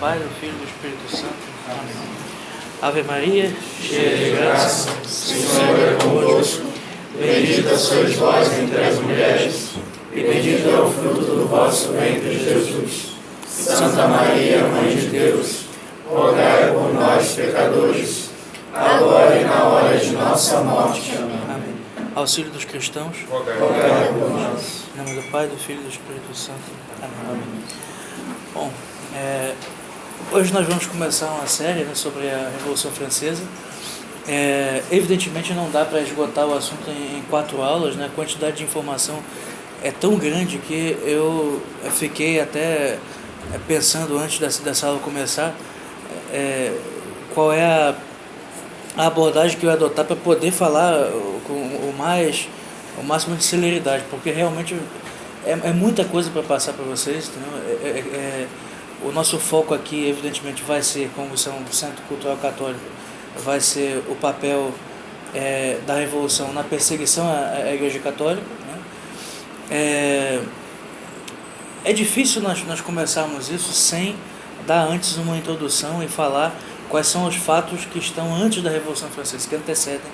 Pai, do Filho e do Espírito Santo. Amém. Ave Maria, cheia de graça, o Senhor é convosco. Bendita sois vós entre as mulheres, e bendito é o fruto do vosso ventre, Jesus. Santa Maria, Mãe de Deus, rogai por nós, pecadores, agora e na hora de nossa morte. Amém. Auxílio dos cristãos, rogai por nós. Em nome do Pai, do Filho e do Espírito Santo. Amém. Bom, hoje nós vamos começar uma série, né, sobre a Revolução Francesa. Evidentemente não dá para esgotar o assunto em 4 aulas, né? A quantidade de informação é tão grande que eu fiquei até pensando antes dessa aula começar qual é a abordagem que eu ia adotar para poder falar com o máximo de celeridade, porque realmente é muita coisa para passar para vocês, entendeu? O nosso foco aqui, evidentemente, vai ser, como isso é um centro cultural católico, vai ser o papel da Revolução na perseguição à Igreja Católica, né? É difícil nós começarmos isso sem dar antes uma introdução e falar quais são os fatos que estão antes da Revolução Francesa, que antecedem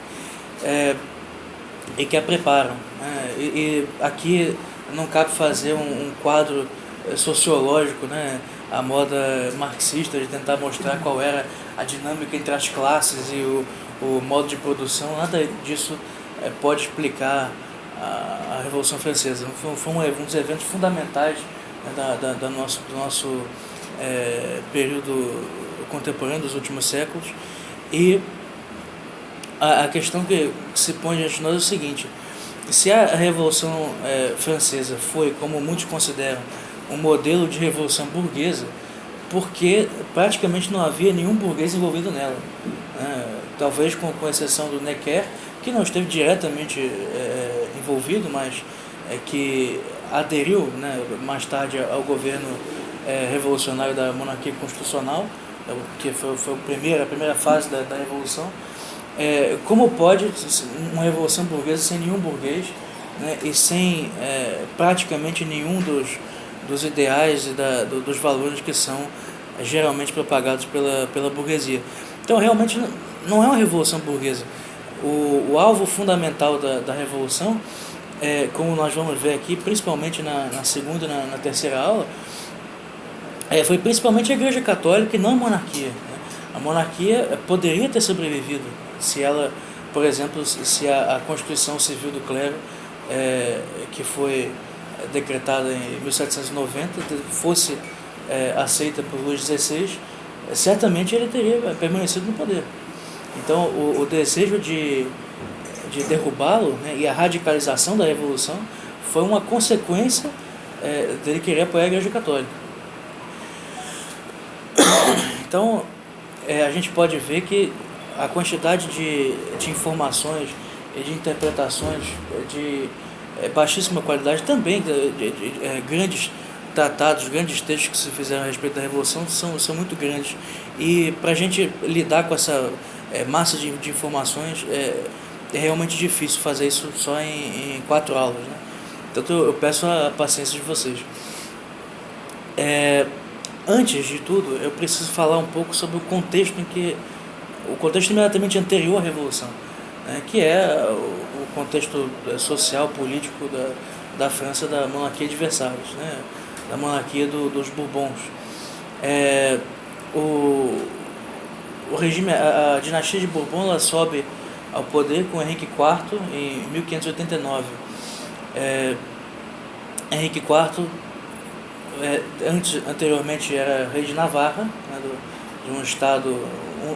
e que a preparam, né? E aqui não cabe fazer um quadro sociológico, né, a moda marxista, de tentar mostrar qual era a dinâmica entre as classes e o modo de produção. Nada disso pode explicar a Revolução Francesa. Foi um dos eventos fundamentais, né, do nosso período contemporâneo, dos últimos séculos. E a questão que se põe diante de nós é o seguinte: se a Revolução Francesa foi, como muitos consideram, um modelo de revolução burguesa, porque praticamente não havia nenhum burguês envolvido nela, né? Talvez com exceção do Necker, que não esteve diretamente envolvido, mas que aderiu, né, mais tarde ao governo revolucionário da monarquia constitucional, que foi a primeira fase da Revolução. Como pode uma revolução burguesa sem nenhum burguês, né, e sem praticamente nenhum dos ideais e dos valores que são geralmente propagados pela burguesia? Então, realmente não é uma revolução burguesa. O alvo fundamental da revolução, como nós vamos ver aqui, principalmente na segunda e na terceira aula, foi principalmente a Igreja Católica e não a monarquia, né? A monarquia poderia ter sobrevivido se ela, por exemplo, se a Constituição Civil do Clero, que foi decretada em 1790, fosse aceita por Luís XVI, certamente ele teria permanecido no poder. Então, o desejo de derrubá-lo, né, e a radicalização da Revolução foi uma consequência dele querer apoiar a Igreja Católica. Então, a gente pode ver que a quantidade de informações e de interpretações de baixíssima qualidade, também de grandes tratados, grandes textos que se fizeram a respeito da Revolução são muito grandes. E para a gente lidar com essa massa de informações, é realmente difícil fazer isso só em 4 aulas, né? Então eu peço a paciência de vocês. Antes de tudo, eu preciso falar um pouco sobre o contexto imediatamente anterior à Revolução, né, que é o contexto social, político da França, da monarquia de Versalhes, né, da monarquia dos Bourbons. O regime, a dinastia de Bourbon, ela sobe ao poder com Henrique IV em 1589. Henrique IV anteriormente era rei de Navarra, né, de um estado,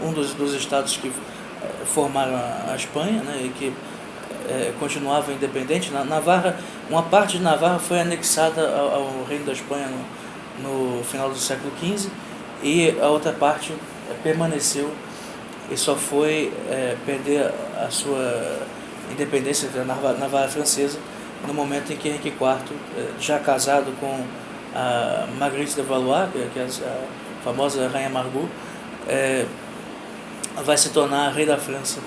um dos estados que formaram a Espanha, né, e que continuava independente. Navarra, uma parte de Navarra foi anexada ao reino da Espanha no final do século XV, e a outra parte permaneceu e só foi perder a sua independência da Navarra francesa no momento em que Henrique IV, já casado com a Marguerite de Valois, que é a famosa Rainha Margot, vai se tornar rei da França,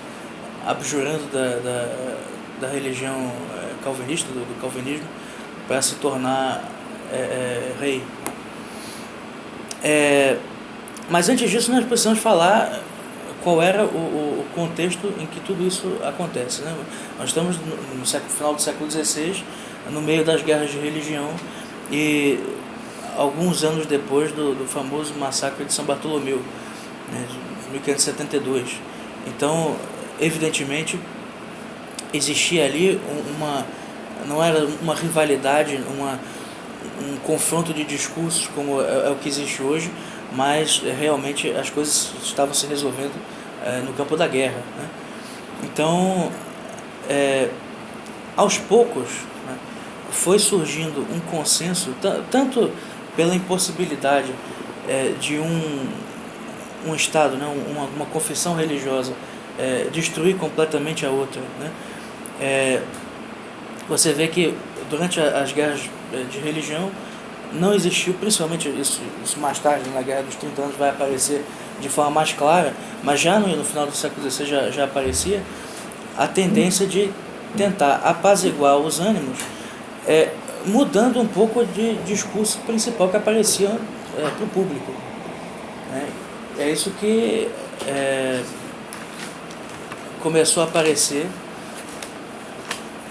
abjurando da religião calvinista, do calvinismo, para se tornar rei. Mas antes disso nós precisamos falar qual era o contexto em que tudo isso acontece, né? Nós estamos no final do século XVI, no meio das guerras de religião, e alguns anos depois do famoso massacre de São Bartolomeu, né, de 1572. Então, evidentemente, existia ali não era uma rivalidade, um confronto de discursos como é o que existe hoje, mas realmente as coisas estavam se resolvendo no campo da guerra, né? Então, aos poucos, né, foi surgindo um consenso, tanto pela impossibilidade de um Estado, né, uma confissão religiosa destruir completamente a outra, né? Você vê que durante as guerras de religião não existiu, principalmente isso mais tarde, na Guerra dos 30 Anos, vai aparecer de forma mais clara, mas já no final do século XVI já aparecia a tendência de tentar apaziguar os ânimos, mudando um pouco de discurso principal que aparecia para o público, né? É isso que começou a aparecer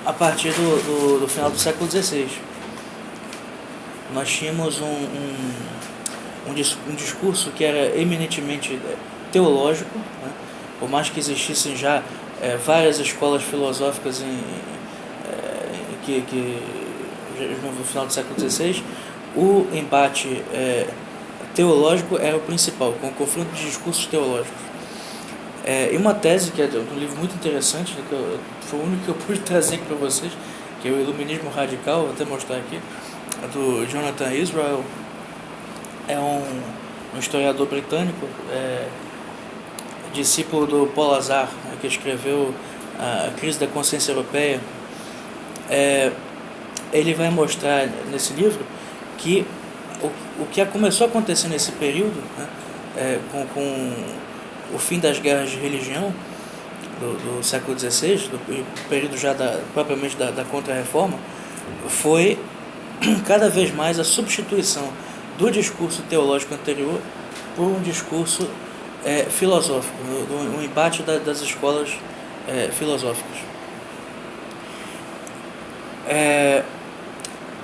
a partir do final do século XVI. Nós tínhamos um discurso que era eminentemente teológico, né? Por mais que existissem já várias escolas filosóficas no final do século XVI, o embate teológico era o principal, com o confronto de discursos teológicos. E uma tese que é um livro muito interessante, né, foi o único que eu pude trazer aqui para vocês, que é o Iluminismo Radical, vou até mostrar aqui, do Jonathan Israel. É um historiador britânico, discípulo do Paul Azar, né, que escreveu a Crise da Consciência Europeia. Ele vai mostrar nesse livro que o que começou a acontecer nesse período, né, com o fim das guerras de religião do século XVI, do período já propriamente da Contra-Reforma, foi cada vez mais a substituição do discurso teológico anterior por um discurso filosófico, um embate das escolas filosóficas.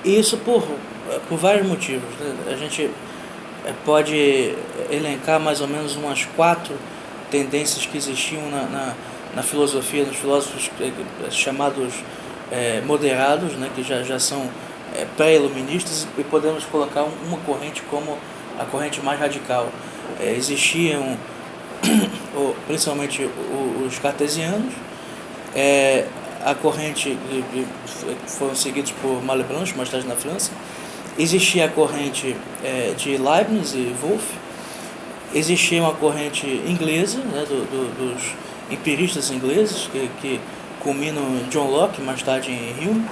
Isso por vários motivos, né? A gente pode elencar mais ou menos umas 4 tendências que existiam na filosofia, nos filósofos chamados moderados, né, que já são pré-iluministas, e podemos colocar uma corrente como a corrente mais radical. Existiam principalmente os cartesianos, a corrente que foram seguidos por Malebranche, mais tarde na França. Existia a corrente de Leibniz e Wolff. Existia uma corrente inglesa, né, dos empiristas ingleses, que culminam em John Locke, mais tarde em Hume.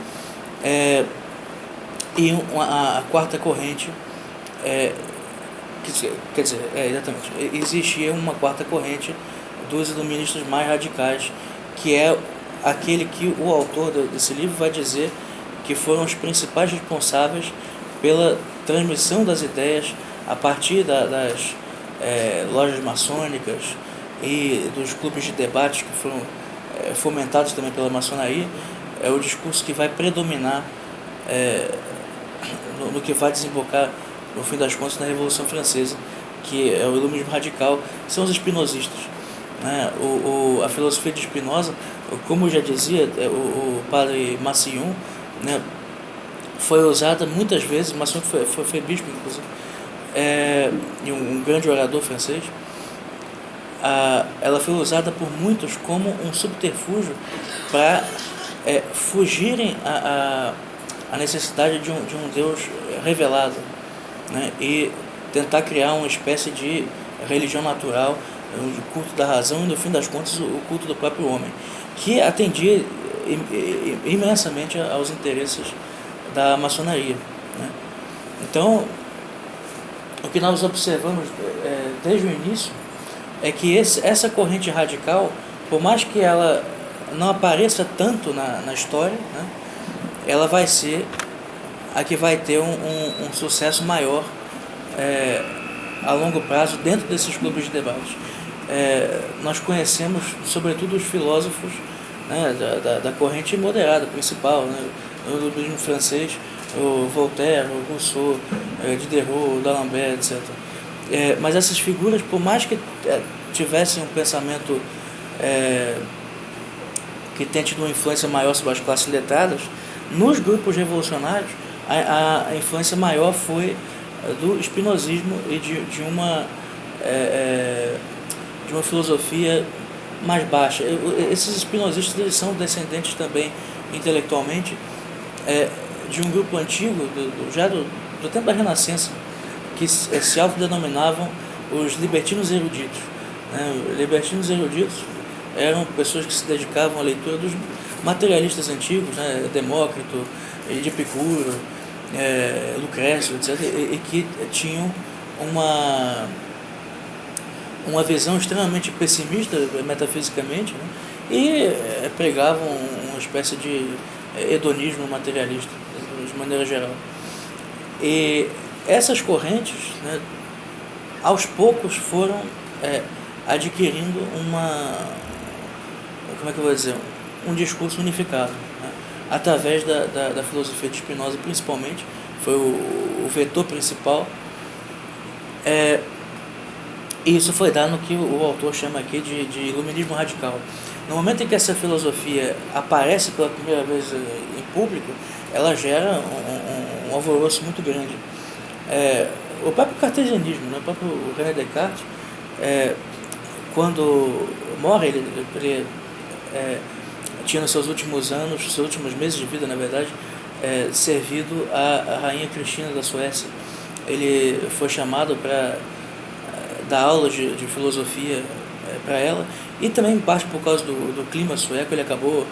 E a quarta corrente, quer dizer, exatamente, existia uma quarta corrente dos iluministas mais radicais, que é aquele que o autor desse livro vai dizer que foram os principais responsáveis pela transmissão das ideias a partir das lojas maçônicas e dos clubes de debate que foram fomentados também pela maçonaria. É o discurso que vai predominar no que vai desembocar, no fim das contas, na Revolução Francesa, que é o iluminismo radical, são os espinosistas, né? A filosofia de Spinoza, como já dizia o padre Massillon, né, foi usada muitas vezes. Massillon foi bispo, inclusive, e um grande orador francês. Ela foi usada por muitos como um subterfúgio para fugirem a necessidade de um Deus revelado, né, e tentar criar uma espécie de religião natural, o culto da razão e, no fim das contas, o culto do próprio homem, que atendia imensamente aos interesses da maçonaria, né? Então, o que nós observamos desde o início é que essa corrente radical, por mais que ela não apareça tanto na história, né, ela vai ser a que vai ter um sucesso maior a longo prazo dentro desses clubes de debate. Nós conhecemos, sobretudo, os filósofos, né, da corrente moderada principal, né, o iluminismo francês, o Voltaire, o Rousseau, Diderot, D'Alembert, etc. Mas essas figuras, por mais que tivessem um pensamento que tenha tido uma influência maior sobre as classes letradas, nos grupos revolucionários a influência maior foi do espinosismo e de uma filosofia mais baixa. Esses espinosistas, eles são descendentes também intelectualmente de um grupo antigo, já do tempo da Renascença, que se autodenominavam os libertinos eruditos. Libertinos eruditos eram pessoas que se dedicavam à leitura dos materialistas antigos, né, Demócrito, de Epicuro, Lucrécio, etc., e que tinham uma visão extremamente pessimista metafisicamente, né, e pregavam uma espécie de hedonismo materialista, de maneira geral. E essas correntes, né, aos poucos foram adquirindo um discurso unificado, né, através da filosofia de Spinoza, principalmente, foi o vetor principal. E isso foi dado no que o autor chama aqui de iluminismo radical. No momento em que essa filosofia aparece pela primeira vez em público, ela gera um alvoroço muito grande. O próprio cartesianismo, né, o próprio René Descartes, quando morre, ele tinha nos seus últimos anos, seus últimos meses de vida, na verdade, servido a rainha Cristina da Suécia. Ele foi chamado para dar aulas de filosofia para ela, e também, em parte por causa do clima sueco, ele acabou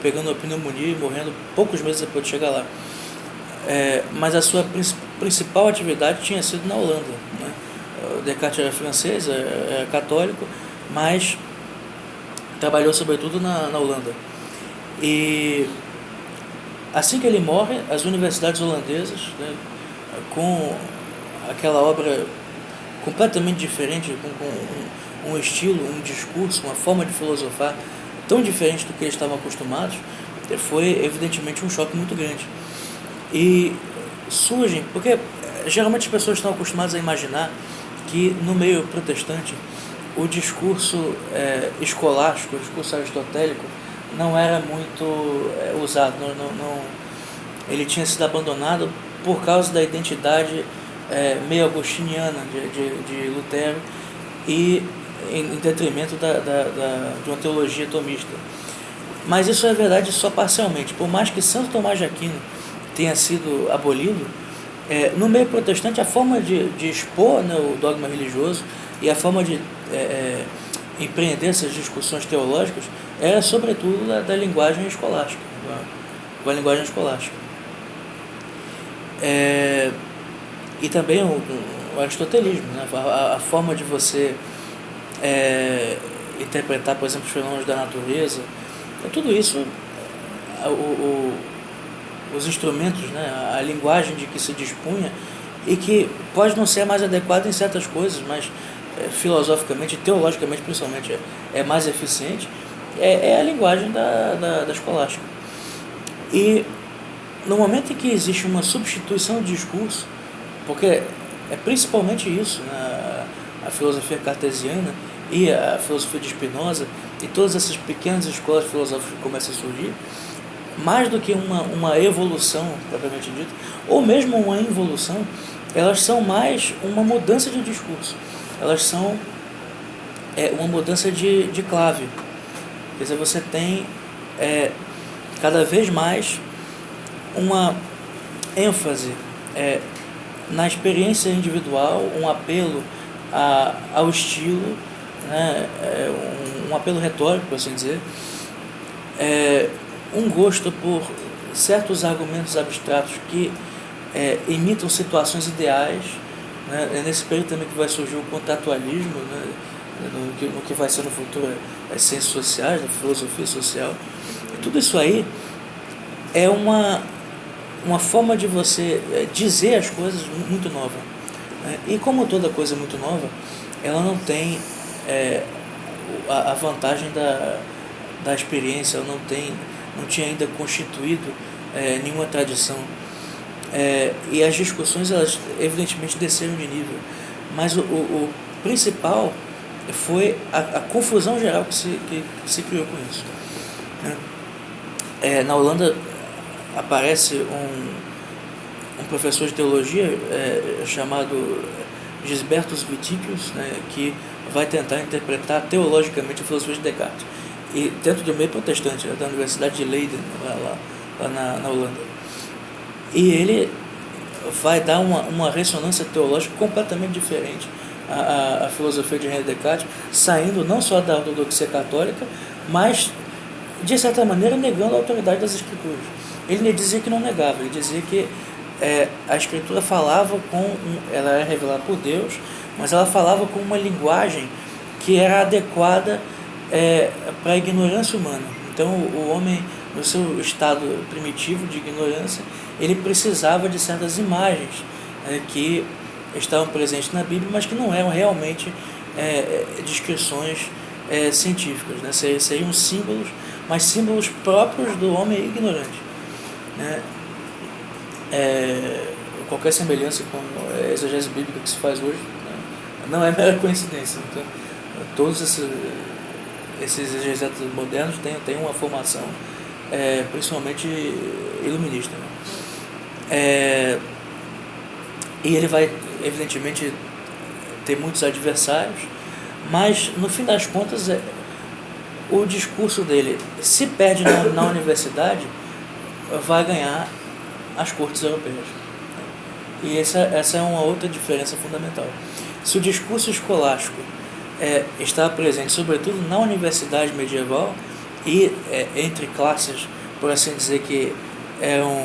pegando uma pneumonia e morrendo poucos meses depois de chegar lá. Mas a sua principal atividade tinha sido na Holanda, né? O Descartes era francês, era católico, mas trabalhou sobretudo na Holanda. E assim que ele morre, as universidades holandesas, né, com aquela obra completamente diferente, com um estilo, um discurso, uma forma de filosofar tão diferente do que eles estavam acostumados, foi evidentemente um choque muito grande. E surgem, porque geralmente as pessoas estão acostumadas a imaginar que no meio protestante o discurso escolástico, o discurso aristotélico não era muito usado, ele tinha sido abandonado por causa da identidade meio agostiniana de Lutero, e em detrimento de uma teologia tomista. Mas isso é verdade só parcialmente. Por mais que Santo Tomás de Aquino tenha sido abolido, no meio protestante a forma de expor, né, o dogma religioso e a forma de empreender essas discussões teológicas era sobretudo da linguagem escolástica, da linguagem escolástica. E também o aristotelismo, né, a forma de você interpretar, por exemplo, os fenômenos da natureza, tudo isso, os instrumentos, né, a linguagem de que se dispunha, e que pode não ser mais adequada em certas coisas, mas filosoficamente, teologicamente principalmente, é mais eficiente, é a linguagem da escolástica. E no momento em que existe uma substituição de discurso, porque é principalmente isso, né, a filosofia cartesiana e a filosofia de Spinoza e todas essas pequenas escolas filosóficas que começam a surgir, mais do que uma evolução propriamente dita, ou mesmo uma involução, elas são mais uma mudança de discurso, elas são uma mudança de clave. Quer dizer, você tem cada vez mais uma ênfase na experiência individual, um apelo ao estilo, né, um apelo retórico, por assim dizer, um gosto por certos argumentos abstratos que imitam situações ideais, né? É nesse período também que vai surgir o contratualismo, né? no que vai ser no futuro as ciências sociais, a filosofia social. E tudo isso aí é uma forma de você dizer as coisas muito nova. né? E como toda coisa muito nova, ela não tem a vantagem da experiência, ela não tinha ainda constituído nenhuma tradição. E as discussões, elas evidentemente desceram de nível, mas o principal foi a confusão geral que se criou com isso, né? Na Holanda aparece um professor de teologia chamado Gisbertus Viticus, né, que vai tentar interpretar teologicamente a filosofia de Descartes, e dentro do meio protestante, da Universidade de Leiden, lá na Holanda. E ele vai dar uma ressonância teológica completamente diferente à filosofia de René Descartes, saindo não só da ortodoxia católica, mas, de certa maneira, negando a autoridade das Escrituras. Ele dizia que não negava, ele dizia que a Escritura falava ela era revelada por Deus, mas ela falava com uma linguagem que era adequada para a ignorância humana. Então, o homem, no seu estado primitivo de ignorância, ele precisava de certas imagens que estavam presentes na Bíblia, mas que não eram realmente descrições científicas, né? Seriam símbolos, mas símbolos próprios do homem ignorante, né? Qualquer semelhança com a exegese bíblica que se faz hoje, né, não é mera coincidência. Então, todos esses exegetas modernos têm uma formação principalmente iluminista, né? E ele vai, evidentemente, ter muitos adversários, mas, no fim das contas, o discurso dele, se perde na universidade, vai ganhar as cortes europeias. E essa é uma outra diferença fundamental. Se o discurso escolástico está presente, sobretudo na universidade medieval e entre classes, por assim dizer, que eram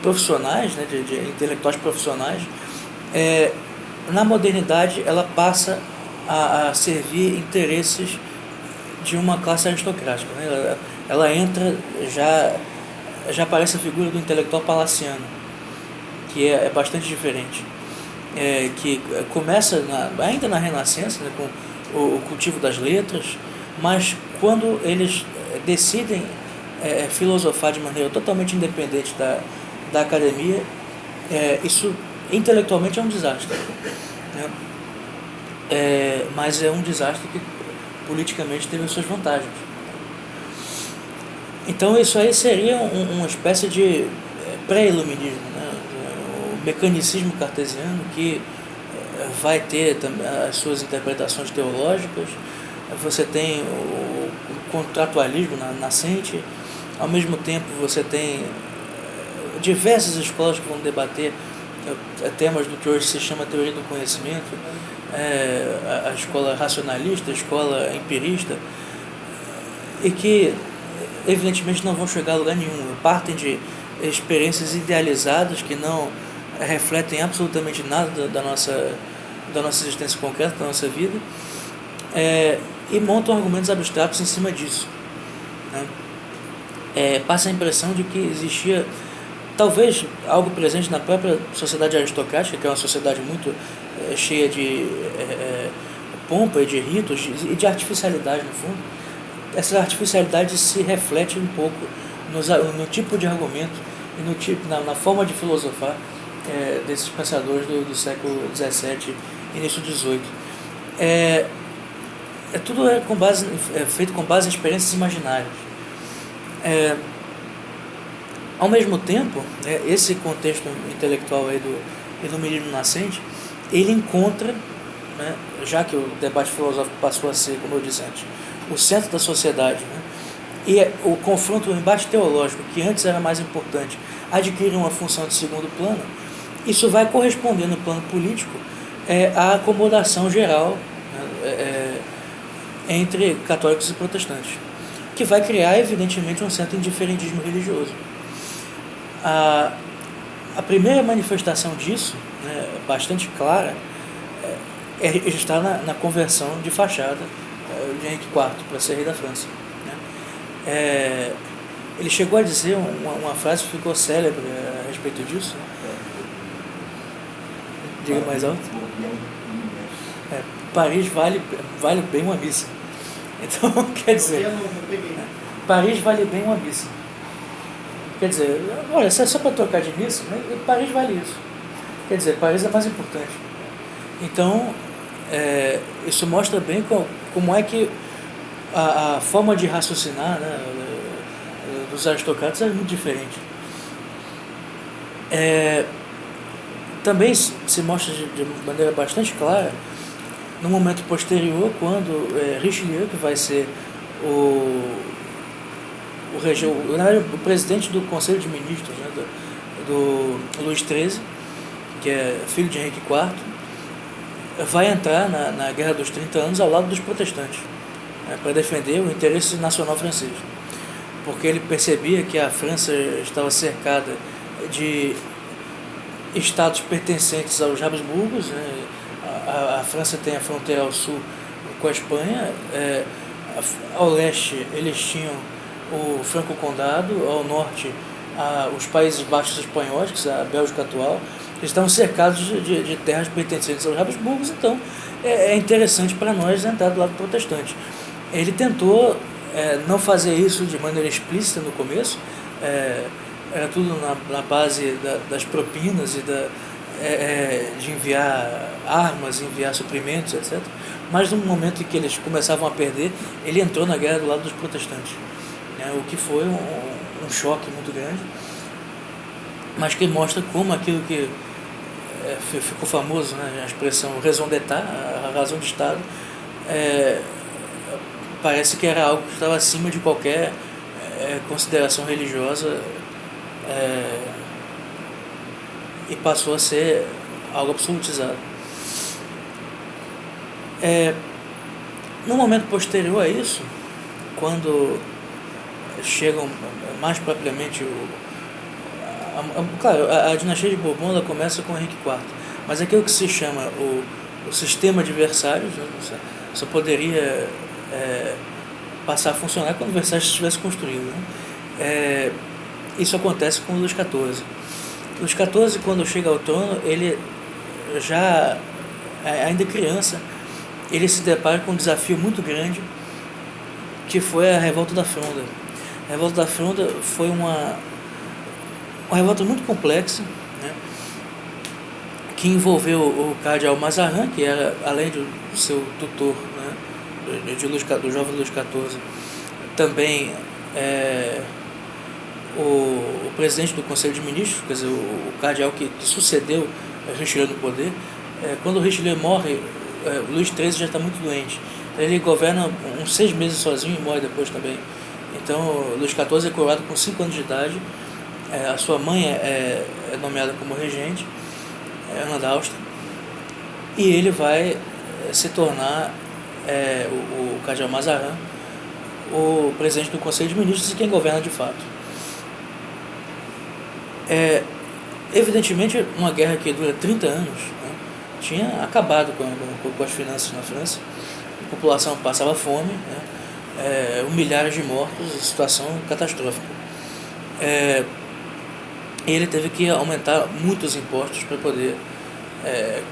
profissionais, né, de intelectuais profissionais, na modernidade ela passa a servir interesses de uma classe aristocrática, né? Ela entra, já aparece a figura do intelectual palaciano, que é bastante diferente, que começa ainda na Renascença, né, com o cultivo das letras, mas quando eles decidem filosofar de maneira totalmente independente da academia, isso intelectualmente é um desastre, né? Mas é um desastre que politicamente teve as suas vantagens. Então isso aí seria uma espécie de pré-iluminismo, né? O mecanicismo cartesiano, que vai ter as suas interpretações teológicas. Você tem o contratualismo nascente, ao mesmo tempo você tem diversas escolas que vão debater temas do que hoje se chama teoria do conhecimento, a escola racionalista, a escola empirista, e que evidentemente não vão chegar a lugar nenhum, partem de experiências idealizadas que não refletem absolutamente nada da nossa existência concreta, da nossa vida, e montam argumentos abstratos em cima disso, né? Passa a impressão de que existia talvez algo presente na própria sociedade aristocrática, que é uma sociedade muito cheia de pompa e de ritos e de artificialidade, no fundo. Essa artificialidade se reflete um pouco no tipo de argumento e na forma de filosofar desses pensadores do século XVII e início do XVIII. Tudo feito com base em experiências imaginárias. Ao mesmo tempo, esse contexto intelectual aí do iluminismo nascente, ele encontra, né, já que o debate filosófico passou a ser, como eu disse antes, o centro da sociedade, né, e o confronto, o embate teológico, que antes era mais importante, adquire uma função de segundo plano. Isso vai corresponder no plano político à acomodação geral, né, entre católicos e protestantes, que vai criar, evidentemente, um certo indiferentismo religioso. A primeira manifestação disso, né, bastante clara, está na conversão de fachada de Henrique IV para ser rei da França, né? Ele chegou a dizer uma frase que ficou célebre a respeito disso, né? Diga mais alto. Paris vale bem uma missa. Então, quer dizer, Paris vale bem uma missa. Quer dizer, olha, só para trocar de missa, né, Paris vale isso. Quer dizer, Paris é mais importante. Então, isso mostra bem como é que a forma de raciocinar, né, dos aristocratas é muito diferente. Também se mostra de maneira bastante clara no momento posterior, quando Richelieu, que vai ser o presidente do Conselho de Ministros, né, do Luís XIII, que é filho de Henrique IV, vai entrar na Guerra dos 30 Anos ao lado dos protestantes, né, para defender o interesse nacional francês, porque ele percebia que a França estava cercada de estados pertencentes aos Habsburgos, né. A França tem a fronteira ao sul com a Espanha, ao leste eles tinham o Franco Condado, ao norte os Países Baixos espanhóis, que é a Bélgica atual. Eles estavam cercados de terras pertencentes aos Habsburgos, então é interessante para nós entrar do lado protestante. Ele tentou não fazer isso de maneira explícita no começo, era tudo na base das propinas e de enviar armas, enviar suprimentos, etc. Mas no momento em que eles começavam a perder, ele entrou na guerra do lado dos protestantes, né, o que foi um choque muito grande, mas que mostra como aquilo que ficou famoso, né, a expressão raison d'état, a razão de Estado, parece que era algo que estava acima de qualquer consideração religiosa, e passou a ser algo absolutizado. No momento posterior a isso, quando chegam mais propriamente claro, a dinastia de Bourbon ela começa com Henrique IV, mas aquilo que se chama o sistema de Versalhes, né, só poderia passar a funcionar quando Versalhes estivesse construído, né. Isso acontece com Luís XIV. Luís XIV, quando chega ao trono, ele já, ainda criança, ele se depara com um desafio muito grande, que foi a Revolta da Fronda. A Revolta da Fronda foi uma revolta muito complexa, né, que envolveu o cardeal Mazarin, que era, além do seu tutor, né, do jovem Luís XIV, também o presidente do Conselho de Ministros, quer dizer, o cardeal que sucedeu Richelieu no poder. Quando Richelieu morre, Luís XIII já está muito doente. Ele governa uns 6 meses sozinho e morre depois também. Então, Luís XIV é coroado com 5 anos de idade. A sua mãe é nomeada como regente, Ana da Áustria, e ele vai se tornar, o cardeal Mazarin, o presidente do Conselho de Ministros e quem governa de fato. Evidentemente, uma guerra que dura 30 anos, né, tinha acabado com as finanças na França. A população passava fome, né, milhares de mortos, situação catastrófica. E ele teve que aumentar muitos impostos para poder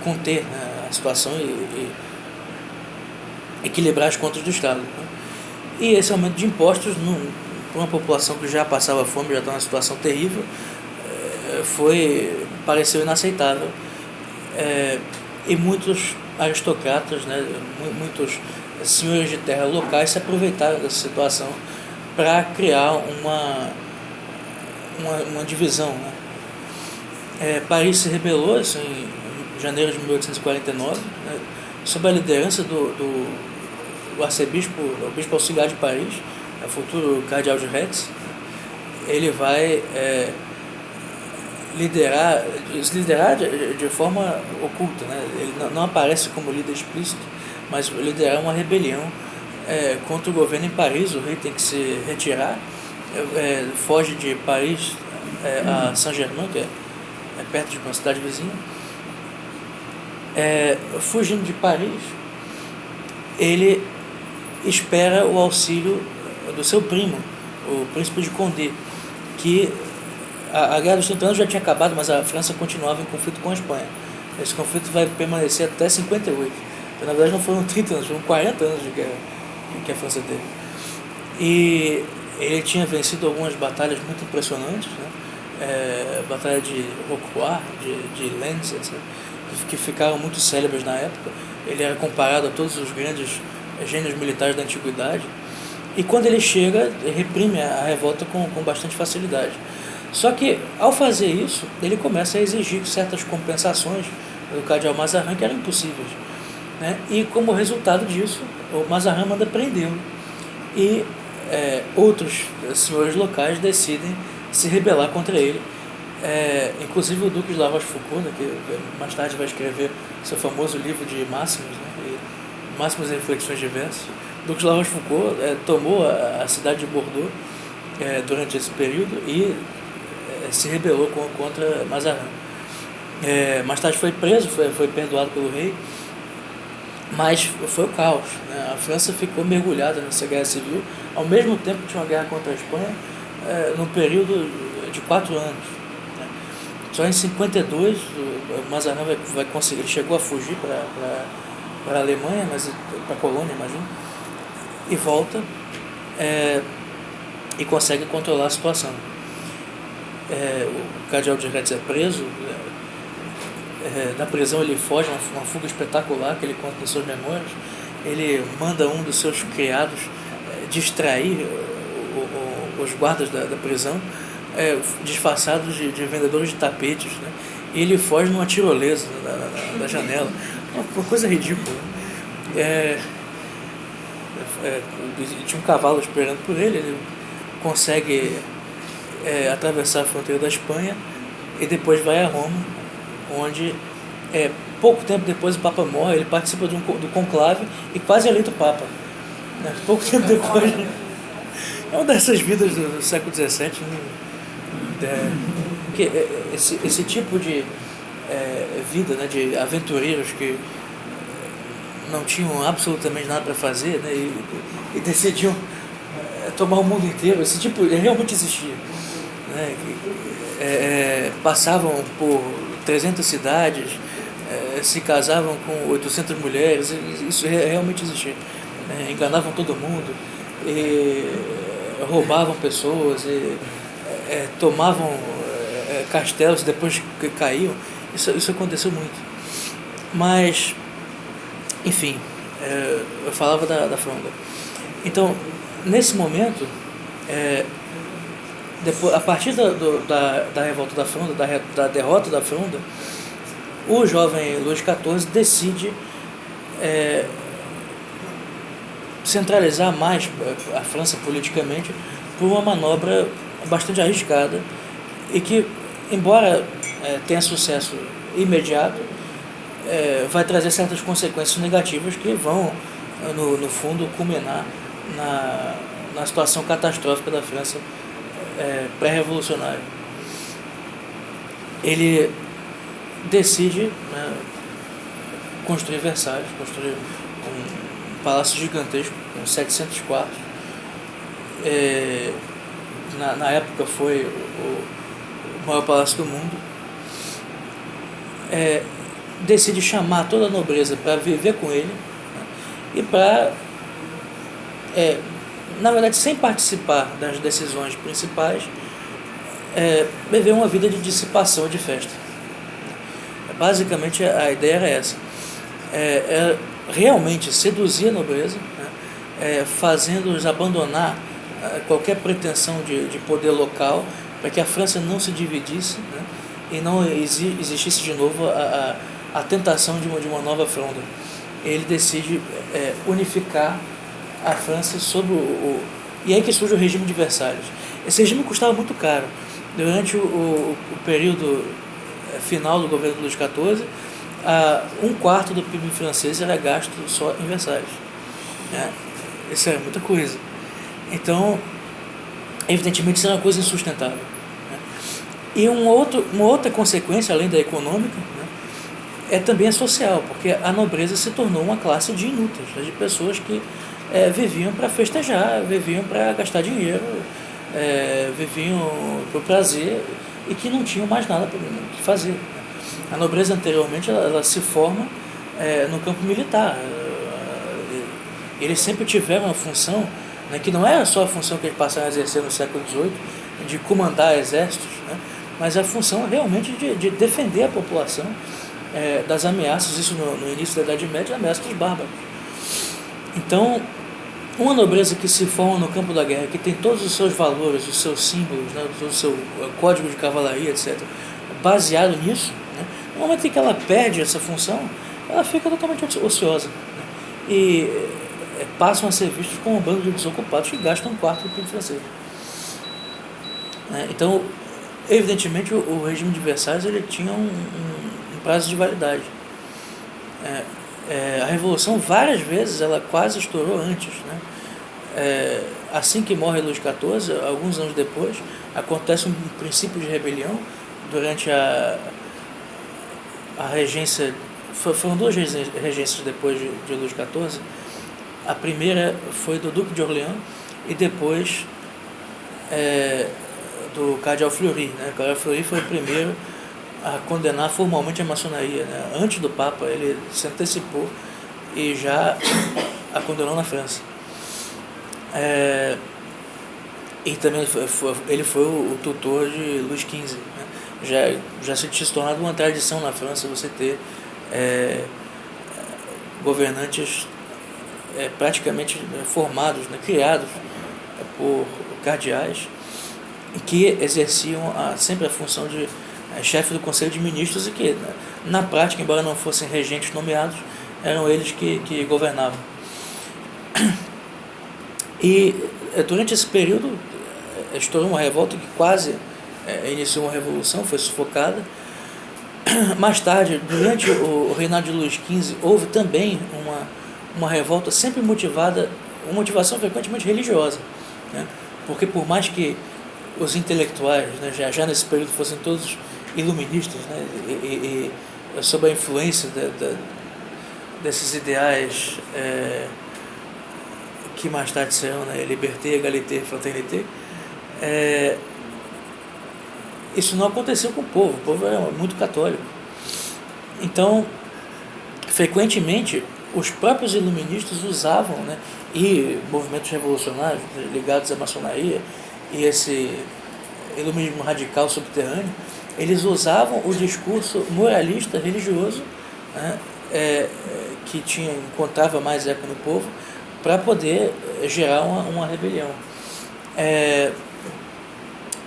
conter, né, a situação e equilibrar as contas do Estado, né. E esse aumento de impostos, para uma população que já passava fome, já está numa situação terrível, pareceu inaceitável, e muitos aristocratas, né, muitos senhores de terra locais se aproveitaram dessa situação para criar uma divisão, né. Paris se rebelou isso em janeiro de 1849, né, sob a liderança do arcebispo, o bispo auxiliar de Paris, o futuro cardeal de Retz. Ele vai liderar de forma oculta, né? Ele não aparece como líder explícito, mas liderar uma rebelião contra o governo em Paris. O rei tem que se retirar, foge de Paris a Saint-Germain, que é perto de uma cidade vizinha. Fugindo de Paris, ele espera o auxílio do seu primo, o príncipe de Condé, que a Guerra dos 30 Anos já tinha acabado, mas a França continuava em conflito com a Espanha. Esse conflito vai permanecer até 58. Então, na verdade, não foram 30 anos, foram 40 anos de guerra que a França teve. E ele tinha vencido algumas batalhas muito impressionantes, né? Batalha de Rocroi, de Lens, etc., que ficaram muito célebres na época. Ele era comparado a todos os grandes gênios militares da antiguidade. E quando ele chega, ele reprime a revolta com bastante facilidade. Só que, ao fazer isso, ele começa a exigir certas compensações do cardeal Mazarin que eram impossíveis, né? E como resultado disso, o Mazarin manda prendê-lo. E outros senhores locais decidem se rebelar contra ele. Inclusive o Duque de La Rochefoucauld, né, que mais tarde vai escrever seu famoso livro de Máximos, né, Máximos e Reflexões Diversas. O Duque de La Rochefoucauld tomou a cidade de Bordeaux durante esse período e se rebelou contra Mazarin. Mais tarde foi preso, foi perdoado pelo rei, mas foi o caos, né? A França ficou mergulhada nessa guerra civil, ao mesmo tempo que tinha uma guerra contra a Espanha, num período de 4 anos. Né? Só em 52 o Mazarin vai conseguir, ele chegou a fugir para a Alemanha, para a Colônia, imagina, e volta e consegue controlar a situação. O cardeal de Retz é preso. Da prisão ele foge, uma fuga espetacular que ele conta em suas memórias. Ele manda um dos seus criados distrair os guardas da prisão, disfarçados de vendedores de tapetes, né? E ele foge numa tirolesa da janela, uma coisa ridícula. Tinha um cavalo esperando por ele consegue atravessar a fronteira da Espanha e depois vai a Roma, onde pouco tempo depois o Papa morre. Ele participa do conclave e quase é eleito Papa, né? Pouco tempo depois. É uma dessas vidas do século XVII, né? Que esse tipo de vida, né, de aventureiros que não tinham absolutamente nada para fazer, né, e decidiam tomar o mundo inteiro. Esse tipo realmente existia, né? Passavam por 300 cidades, se casavam com 800 mulheres, isso realmente existia, né? Enganavam todo mundo, roubavam pessoas, tomavam castelos depois que caíam. Isso aconteceu muito. Mas, enfim, eu falava da Fronda. Então, nesse momento, depois, a partir da revolta da Fronda, da derrota da Fronda, o jovem Luís XIV decide centralizar mais a França politicamente por uma manobra bastante arriscada e que, embora tenha sucesso imediato, vai trazer certas consequências negativas que vão, no fundo, culminar na situação catastrófica da França pré-revolucionária. Ele decide, né, construir Versalhes, construir um palácio gigantesco com 700 quartos. Na época foi o maior palácio do mundo. Decide chamar toda a nobreza para viver com ele, né, e para, na verdade, sem participar das decisões principais, viver uma vida de dissipação, de festa. Basicamente a ideia era essa, realmente seduzir a nobreza, né, fazendo-os abandonar qualquer pretensão de poder local, para que a França não se dividisse, né, e não existisse de novo a tentação de uma nova Fronda. Ele decide unificar a França sob e é aí que surge o regime de Versalhes. Esse regime custava muito caro. Durante o período final do governo de Luís XIV, 1/4 do PIB francês era gasto só em Versalhes, né? Isso é muita coisa. Então, evidentemente, isso é uma coisa insustentável, né? E uma outra consequência, além da econômica, né, é também a social, porque a nobreza se tornou uma classe de inúteis, né, de pessoas que viviam para festejar, viviam para gastar dinheiro, viviam por prazer e que não tinham mais nada para fazer. A nobreza anteriormente ela se forma no campo militar. Eles sempre tiveram uma função, né, que não era só a função que eles passaram a exercer no século XVIII, de comandar exércitos, né, mas a função realmente de defender a população das ameaças, isso no início da Idade Média, ameaças dos bárbaros. Então, uma nobreza que se forma no campo da guerra, que tem todos os seus valores, os seus símbolos, né, o seu código de cavalaria, etc., baseado nisso, né, no momento em que ela perde essa função, ela fica totalmente ociosa, né, e passam a ser vistos como um bando de desocupados que gastam um quarto do PIB francês. Então, evidentemente, o regime de Versalhes ele tinha um prazo de validade. A Revolução, várias vezes, ela quase estourou antes, né? Assim que morre Luís XIV, alguns anos depois, acontece um princípio de rebelião durante a regência. Foram duas regências depois de Luís XIV. A primeira foi do Duque de Orleans e depois do Cardeal Fleury, né? O Cardeal Fleury foi o primeiro a condenar formalmente a maçonaria, né? Antes do Papa, ele se antecipou e já a condenou na França. E também ele foi o tutor de Luís XV, né? Já se tinha tornado uma tradição na França você ter governantes praticamente formados, né? Criados por cardeais, que exerciam sempre a função de chefe do Conselho de Ministros e que, na prática, embora não fossem regentes nomeados, eram eles que governavam. E durante esse período estourou uma revolta que quase iniciou uma revolução, foi sufocada. Mais tarde, durante o reinado de Luís XV, houve também uma revolta sempre motivada, uma motivação frequentemente religiosa, né? Porque por mais que os intelectuais, né, já nesse período fossem todos iluministas, né, e sob a influência desses ideais que mais tarde serão, né, liberté, égalité, fraternité, isso não aconteceu com o povo era muito católico. Então, frequentemente, os próprios iluministas usavam, né, e movimentos revolucionários ligados à maçonaria e esse iluminismo radical subterrâneo, eles usavam o discurso moralista religioso, né, que encontrava mais eco no povo, para poder gerar uma rebelião.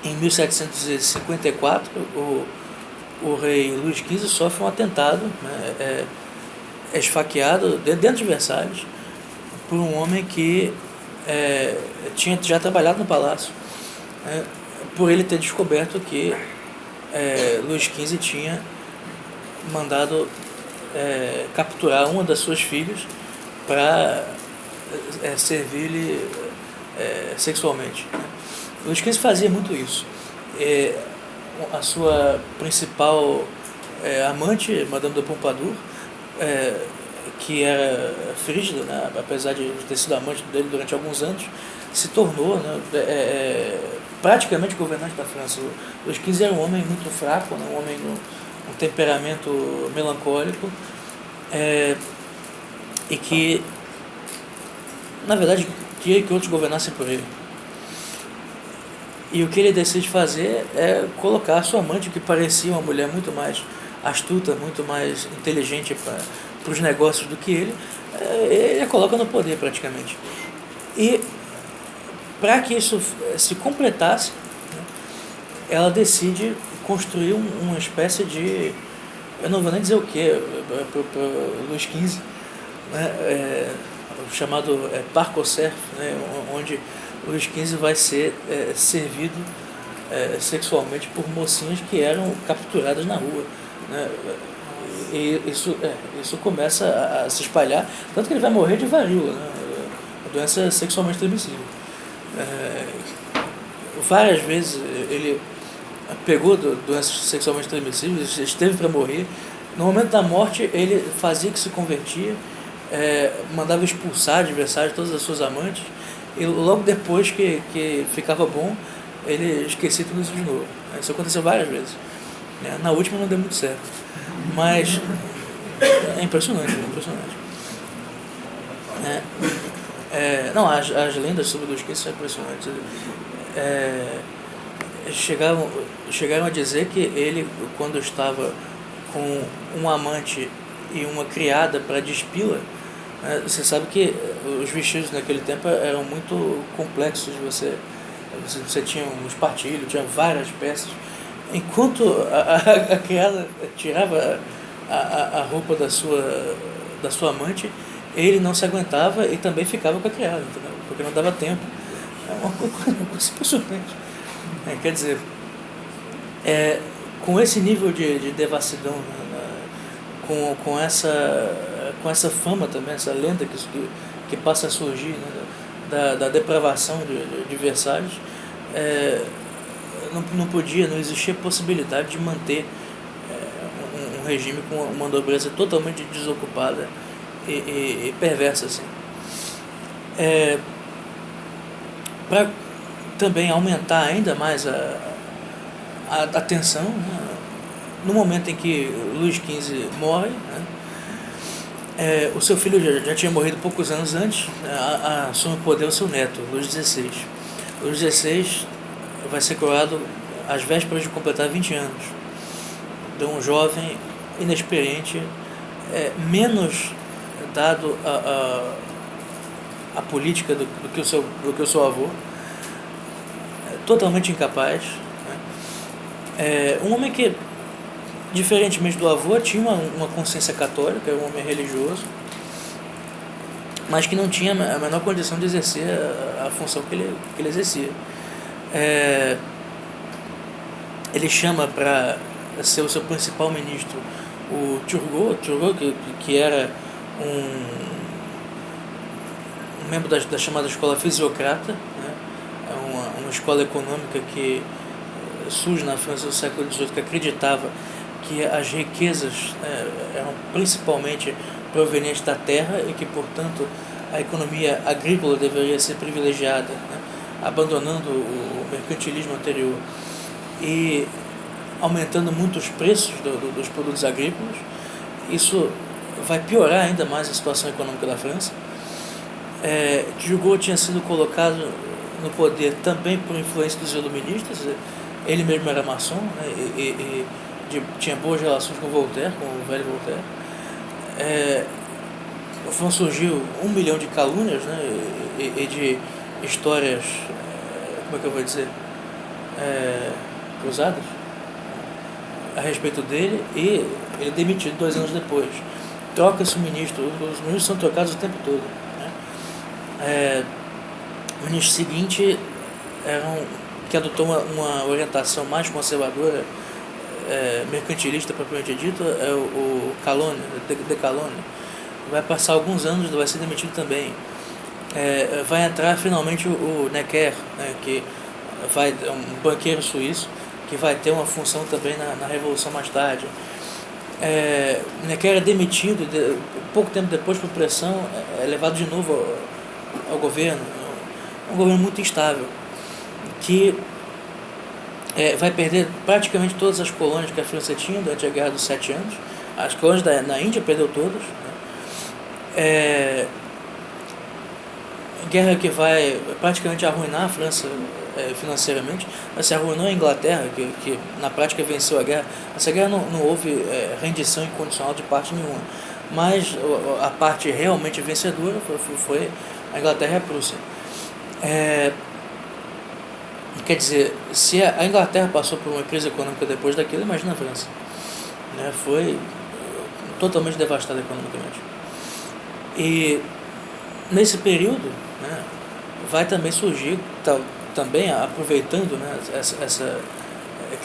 Em 1754, o rei Luís XV sofre um atentado, né, esfaqueado dentro de Versalhes por um homem que tinha já trabalhado no palácio, por ele ter descoberto que Luís XV tinha mandado capturar uma das suas filhas para servir-lhe sexualmente. Luís XV fazia muito isso. A sua principal amante, Madame de Pompadour, que era frígida, né, apesar de ter sido amante dele durante alguns anos, se tornou, né, praticamente governante da França. Luís XV era um homem muito fraco, né, um homem com um temperamento melancólico, e que, na verdade, queria que outros governassem por ele. E o que ele decide fazer é colocar a sua amante, que parecia uma mulher muito mais astuta, muito mais inteligente para os negócios do que ele a coloca no poder praticamente. E para que isso se completasse, né, ela decide construir uma espécie de, eu não vou nem dizer o que, para Luís XV, né, chamado Parc aux Cerfs, né, onde Luís XV vai ser servido sexualmente por mocinhas que eram capturadas na rua, né? E isso começa a se espalhar, tanto que ele vai morrer de varíola, né? A doença sexualmente transmissível. Várias vezes ele pegou doenças sexualmente transmissíveis, esteve para morrer. No momento da morte, ele fazia que se convertia, mandava expulsar de Versalhes todas as suas amantes, e logo depois que ficava bom, ele esquecia tudo isso de novo. Isso aconteceu várias vezes. né? Na última não deu muito certo, mas é impressionante, é impressionante. Não, as lendas sobre Luiz XV são impressionantes. É, chegaram a dizer que ele, quando estava com um amante e uma criada para despi-la, né, você sabe que os vestidos naquele tempo eram muito complexos. Você tinha um espartilho, tinha várias peças. Enquanto a criada tirava a roupa da sua amante, ele não se aguentava e também ficava com a criada, entendeu? Porque não dava tempo. É uma coisa impressionante. Quer dizer, com esse nível de devassidão, né, com essa fama também, essa lenda que passa a surgir, né, da depravação de Versalhes, não existia possibilidade de manter um regime com uma nobreza totalmente desocupada e perversa, assim. Para também aumentar ainda mais a tensão, né, no momento em que Luís XV morre, né, o seu filho já tinha morrido poucos anos antes, né, assume o poder o seu neto, Luís XVI. Luís XVI vai ser coroado às vésperas de completar 20 anos. De um jovem inexperiente, menos dado a política do que o seu avô, totalmente incapaz, né? Um homem que, diferentemente do avô, tinha uma consciência católica, era um homem religioso, mas que não tinha a menor condição de exercer a função que ele exercia. Ele chama para ser o seu principal ministro o Turgot, que era um membro da chamada escola fisiocrata, né? Uma escola econômica que surge na França do século XVIII, que acreditava que as riquezas eram principalmente provenientes da terra e que, portanto, a economia agrícola deveria ser privilegiada, né? Abandonando o mercantilismo anterior e aumentando muito os preços dos produtos agrícolas. Isso vai piorar ainda mais a situação econômica da França. Turgot tinha sido colocado no poder também por influência dos iluministas. Ele mesmo era maçom, né, e tinha boas relações com Voltaire, com o velho Voltaire. Vão surgir 1 milhão de calúnias, né, e de histórias, como é que eu vou dizer, cruzadas a respeito dele, e ele é demitido 2 anos depois. Troca-se o ministro, os ministros são trocados o tempo todo, né? O ministro seguinte que adotou uma orientação mais conservadora, mercantilista propriamente dito, é o Calonne, de Calonne. Vai passar alguns anos, vai ser demitido também. Vai entrar finalmente o Necker, né, que um banqueiro suíço, que vai ter uma função também na Revolução mais tarde. Necker é demitido, pouco tempo depois, por pressão, é levado de novo ao governo. Um governo muito instável, que vai perder praticamente todas as colônias que a França tinha durante a Guerra dos 7 Anos. As colônias na Índia perdeu todas, né? Guerra que vai praticamente arruinar a França financeiramente. Mas se arruinou a Inglaterra, que na prática venceu a guerra. Essa guerra não houve rendição incondicional de parte nenhuma, mas a parte realmente vencedora foi a Inglaterra e a Prússia. Quer dizer, se a Inglaterra passou por uma crise econômica depois daquilo, imagina a França, né? Foi totalmente devastada economicamente. E nesse período, né, vai também surgir, também aproveitando, né, essa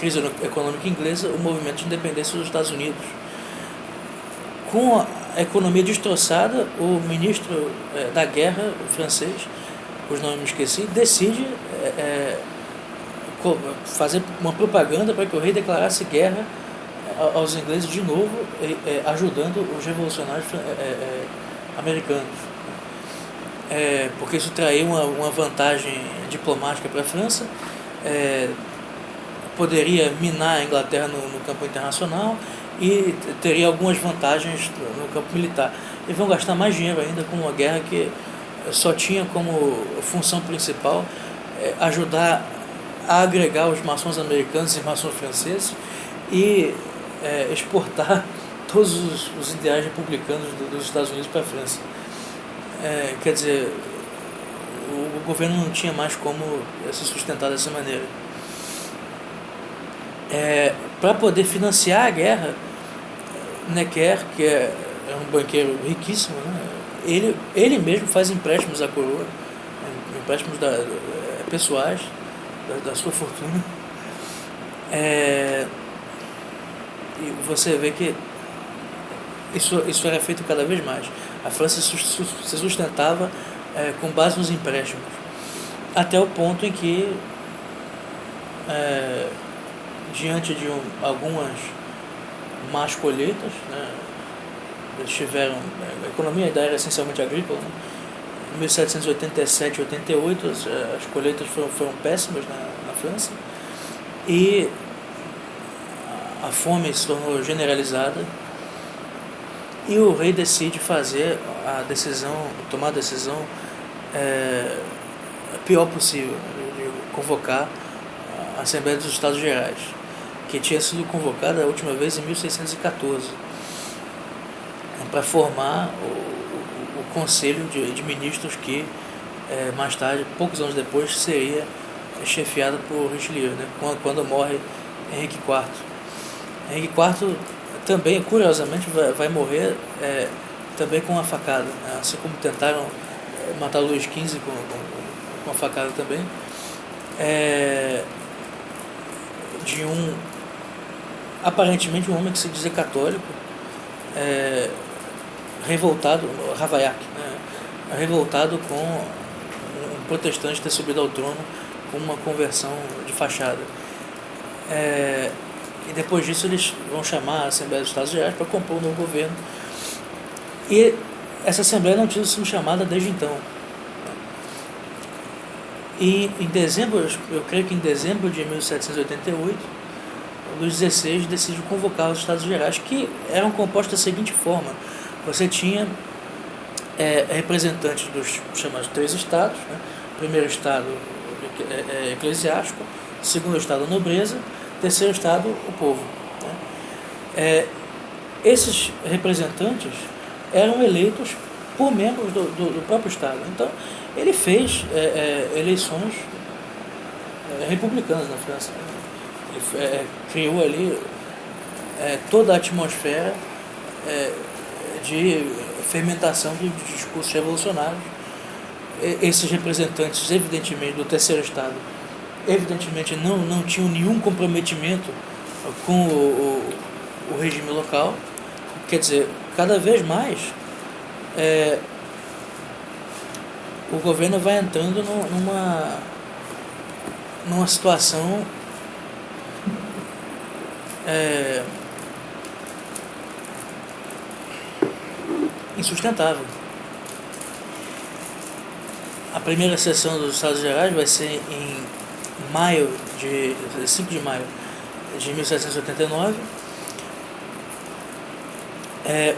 crise econômica inglesa, o movimento de independência dos Estados Unidos. Com a economia destroçada, o ministro da guerra, o francês, cujo nome me esqueci, decide fazer uma propaganda para que o rei declarasse guerra aos ingleses de novo, ajudando os revolucionários americanos. Porque isso traía uma vantagem diplomática para a França, poderia minar a Inglaterra no campo internacional e teria algumas vantagens no campo militar. Eles vão gastar mais dinheiro ainda com uma guerra que só tinha como função principal ajudar a agregar os maçons americanos e maçons franceses e exportar todos os ideais republicanos dos Estados Unidos para a França. Quer dizer, o governo não tinha mais como se sustentar dessa maneira. Para poder financiar a guerra, Necker, que é um banqueiro riquíssimo, né, ele mesmo faz empréstimos à coroa, empréstimos pessoais da sua fortuna. E você vê que isso era feito cada vez mais. A França se sustentava com base nos empréstimos, até o ponto em que, diante de algumas más colheitas, né, eles tiveram, a economia ainda era essencialmente agrícola, né? Em 1787 e 88 as colheitas foram péssimas na França e a fome se tornou generalizada e o rei decide tomar a decisão pior possível, de convocar a Assembleia dos Estados Gerais, que tinha sido convocada a última vez em 1614, para formar o conselho de ministros que mais tarde, poucos anos depois, seria chefiado por Richelieu, né, quando morre Henrique IV. Henrique IV também, curiosamente, vai morrer também com uma facada, né, assim como tentaram matar Luís XV com uma facada também, de aparentemente um homem que se dizia católico, revoltado, Ravaillac, né, revoltado com um protestante ter subido ao trono com uma conversão de fachada. E depois disso eles vão chamar a Assembleia dos Estados Gerais para compor um novo governo. E essa Assembleia não tinha sido chamada desde então. E em dezembro, eu creio que em dezembro de 1788, Luís XVI decide convocar os Estados Gerais, que eram compostos da seguinte forma: você tinha representantes dos chamados 3 estados, né? Primeiro estado eclesiástico, segundo estado a nobreza, terceiro estado o povo, né? Esses representantes eram eleitos por membros do próprio estado. Então ele fez eleições republicanas na França. Ele criou ali toda a atmosfera de fermentação de discursos revolucionários. Esses representantes, evidentemente, do terceiro estado, evidentemente não tinham nenhum comprometimento com o regime local. Quer dizer, cada vez mais o governo vai entrando numa situação insustentável. A primeira sessão dos Estados Gerais vai ser em 5 de maio de 1789.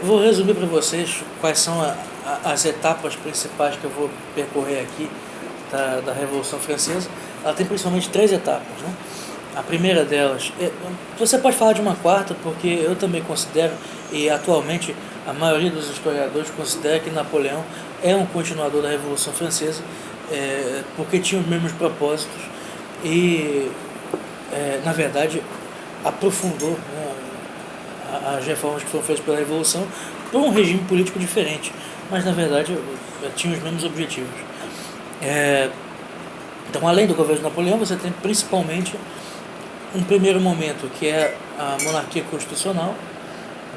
Vou resumir para vocês quais são as etapas principais que eu vou percorrer aqui da Revolução Francesa. Ela tem principalmente 3 etapas, né? A primeira delas, você pode falar de uma quarta, porque eu também considero, e atualmente a maioria dos historiadores considera que Napoleão é um continuador da Revolução Francesa, porque tinha os mesmos propósitos e, na verdade, aprofundou, né, as reformas que foram feitas pela Revolução por um regime político diferente, mas, na verdade, tinha os mesmos objetivos. Então, além do governo de Napoleão, você tem principalmente um primeiro momento, que é a monarquia constitucional,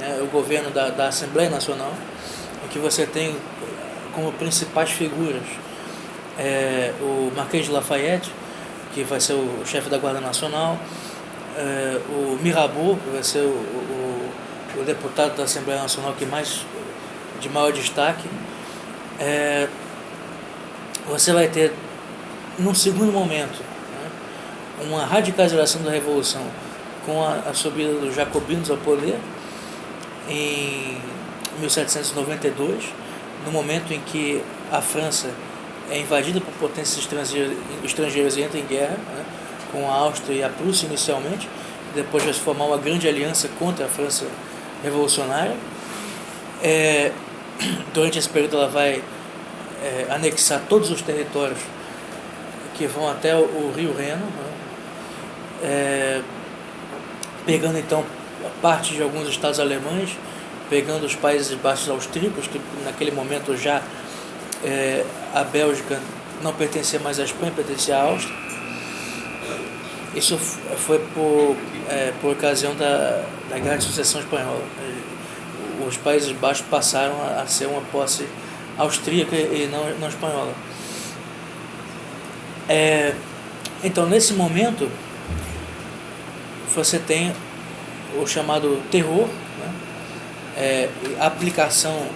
né, o governo da Assembleia Nacional, em que você tem como principais figuras o Marquês de Lafayette, que vai ser o chefe da Guarda Nacional, o Mirabeau, que vai ser o deputado da Assembleia Nacional de maior destaque. Você vai ter, num segundo momento, né, uma radicalização da Revolução com a subida dos jacobinos ao poder em 1792, no momento em que a França é invadida por potências estrangeiras e entra em guerra, né, com a Áustria e a Prússia inicialmente, depois vai se formar uma grande aliança contra a França revolucionária. Durante esse período ela vai anexar todos os territórios que vão até o Rio Reno, né, pegando então parte de alguns estados alemães, pegando os Países Baixos austríacos, que naquele momento já a Bélgica não pertencia mais à Espanha, pertencia à Áustria. Isso foi por ocasião da Guerra de Sucessão Espanhola. Os Países Baixos passaram a ser uma posse austríaca e não espanhola. Então, nesse momento, você tem o chamado terror, né? A aplicação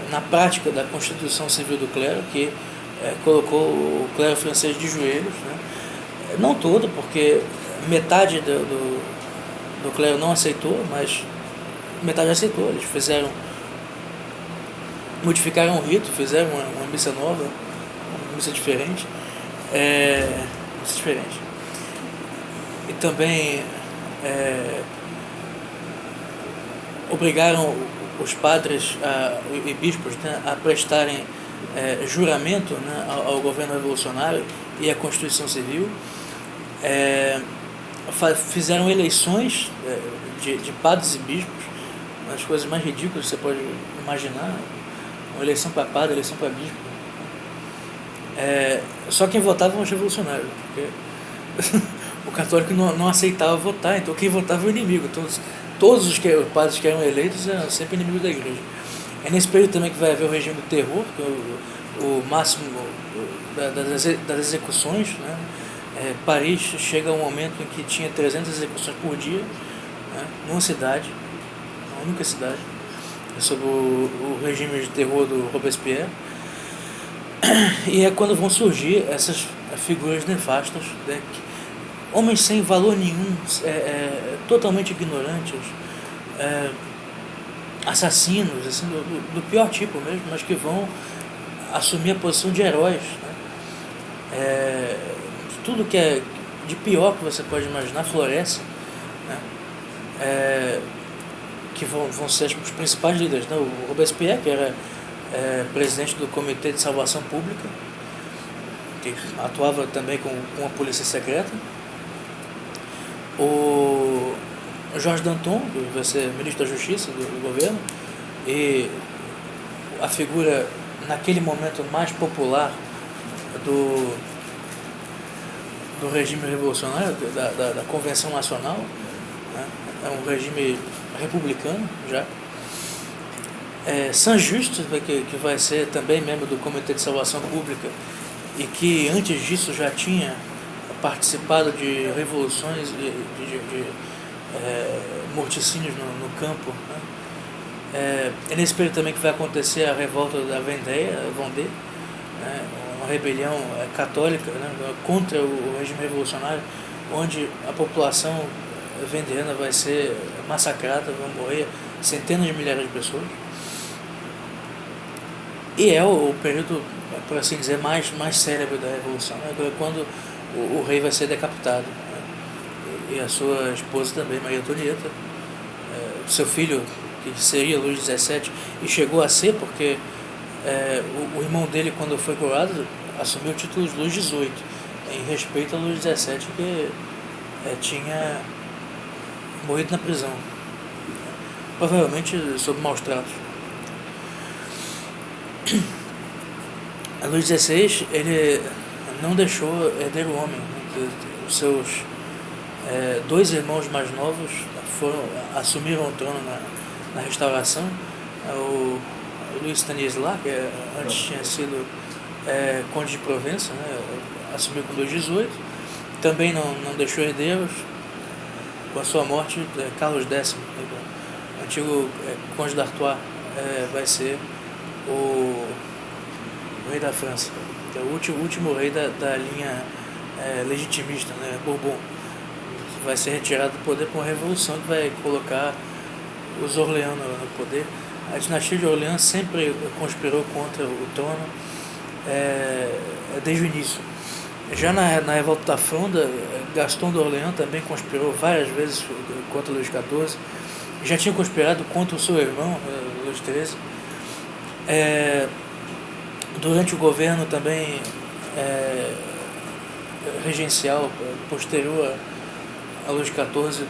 na prática da Constituição Civil do Clero, que colocou o clero francês de joelhos, né? Não todo, porque metade do clero não aceitou, mas metade aceitou. Eles modificaram o rito, fizeram uma missa nova, uma missa diferente. E também obrigaram os padres e bispos, né, a prestarem juramento, né, ao governo revolucionário e à Constituição Civil. Fizeram eleições de padres e bispos, as coisas mais ridículas que você pode imaginar. Uma eleição para padre, eleição para bispo. Só quem votava eram os revolucionários, porque o católico não aceitava votar, então quem votava era o inimigo. Todos os padres que eram eleitos eram sempre inimigos da igreja. É nesse período também que vai haver o regime do terror, que é o máximo das execuções, né? Paris chega a um momento em que tinha 300 execuções por dia, né? Numa cidade, uma única cidade, sob o regime de terror do Robespierre. E é quando vão surgir essas figuras nefastas, né? Homens sem valor nenhum, totalmente ignorantes, assassinos, assim, do pior tipo mesmo, mas que vão assumir a posição de heróis, né? Tudo que é de pior que você pode imaginar floresce, né? Que vão ser os principais líderes, né? O Robespierre, que era presidente do Comitê de Salvação Pública, que atuava também com a polícia secreta. O Georges Danton, que vai ser ministro da Justiça do governo, e a figura naquele momento mais popular do regime revolucionário, da Convenção Nacional, né? É um regime republicano já. Saint-Just, que vai ser também membro do Comitê de Salvação Pública e que antes disso já tinha participado de revoluções, de morticínios no campo, né? É nesse período também que vai acontecer a revolta da Vendée, né? Uma rebelião católica, né? Contra o regime revolucionário, onde a população vendéana vai ser massacrada, vão morrer centenas de milhares de pessoas. E é o período, por assim dizer, mais célebre da Revolução, né? Quando o rei vai ser decapitado, né? E a sua esposa também, Maria Antonieta, seu filho, que seria Luís XVII, e chegou a ser porque o irmão dele, quando foi coroado, assumiu o título de Luís XVIII, em respeito a Luís XVII, que tinha morrido na prisão, provavelmente sob maus tratos. A Luís XVI, ele não deixou herdeiro homem, né? Os seus dois irmãos mais novos assumiram o trono na restauração. O Luís Stanislas, que antes tinha sido conde de Provença, né? Assumiu com Luís XVIII, também não deixou herdeiros. Com a sua morte, Carlos X, o antigo conde d'Artois, vai ser o rei da França, que é o último rei da linha legitimista, né, Bourbon. Vai ser retirado do poder por uma revolução que vai colocar os Orleans no poder. A dinastia de Orleans sempre conspirou contra o trono desde o início. Já na Revolta da Fronda, Gaston d'Orléans também conspirou várias vezes contra Luís XIV. Já tinha conspirado contra o seu irmão, Luís XIII. Durante o governo também regencial posterior a Luís XIV,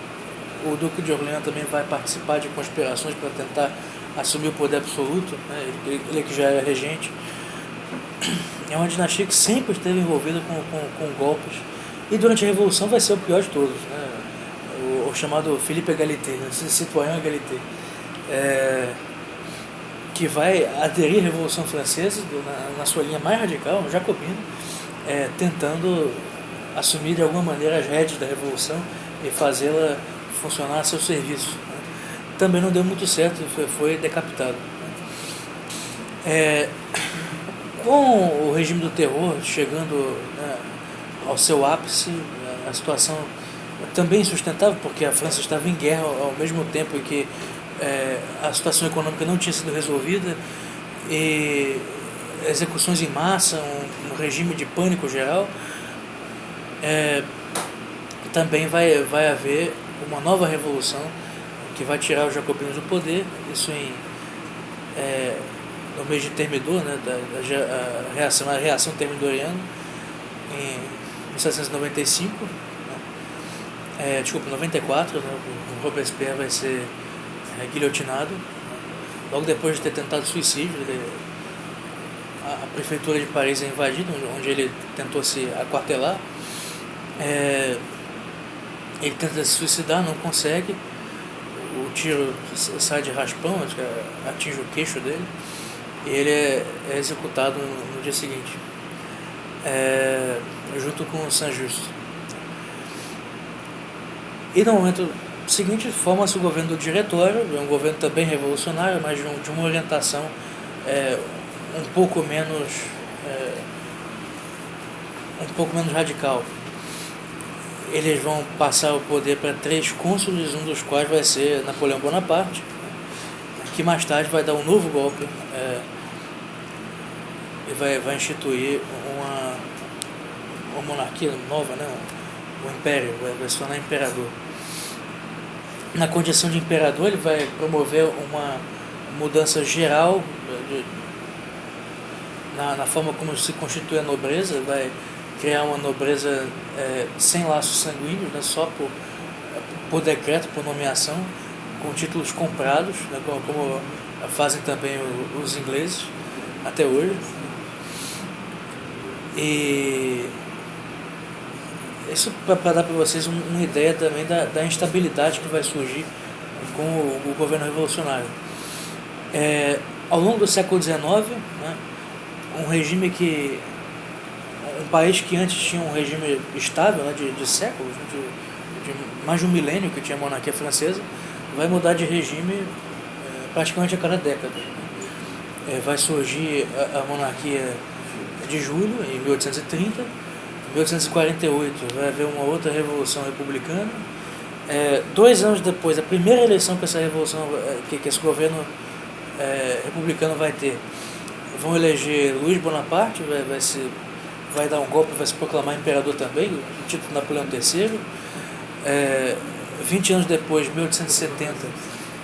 o Duque de Orleans também vai participar de conspirações para tentar assumir o poder absoluto, né? Ele que já era regente. É uma dinastia que sempre esteve envolvida com golpes, e durante a Revolução vai ser o pior de todos, né? O chamado Philippe Égalité, né? Citoyen Égalité, que vai aderir à Revolução Francesa na sua linha mais radical, no jacobino, tentando assumir de alguma maneira as rédeas da Revolução e fazê-la funcionar a seu serviço, né? Também não deu muito certo, foi decapitado. Com o regime do terror chegando, né, ao seu ápice, a situação também insustentável, porque a França estava em guerra ao mesmo tempo em que a situação econômica não tinha sido resolvida, e execuções em massa, um regime de pânico geral. Também vai haver uma nova revolução que vai tirar os jacobinos do poder, isso no mês de Thermidor, né, a reação thermidoriana, em 1795, né, 94, né, o Robespierre vai ser guilhotinado, logo depois de ter tentado suicídio. A prefeitura de Paris é invadida, onde ele tentou se aquartelar. Ele tenta se suicidar, não consegue, o tiro sai de raspão, atinge o queixo dele, e ele é executado no dia seguinte, junto com o Saint-Just. E no momento seguinte forma-se o governo do Diretório, um governo também revolucionário, mas de uma orientação um pouco menos radical. Eles vão passar o poder para 3 cônsules, um dos quais vai ser Napoleão Bonaparte, que mais tarde vai dar um novo golpe e vai instituir uma monarquia nova, né? O império, vai se tornar imperador. Na condição de imperador, ele vai promover uma mudança geral na forma como se constitui a nobreza, vai criar uma nobreza sem laços sanguíneos, né, só por decreto, por nomeação, com títulos comprados, né, como fazem também os ingleses até hoje. E isso para dar para vocês uma ideia também da instabilidade que vai surgir com o governo revolucionário. Ao longo do século XIX, né, um país que antes tinha um regime estável, né, de séculos, de mais de um milênio que tinha a monarquia francesa, vai mudar de regime praticamente a cada década. Vai surgir a monarquia de julho, em 1830, em 1848 vai haver uma outra revolução republicana. 2 anos depois, a primeira eleição que essa revolução, que esse governo republicano vai ter, vão eleger Luís Bonaparte, vai dar um golpe, vai se proclamar imperador também, o título Napoleão III. 20 anos depois, 1870,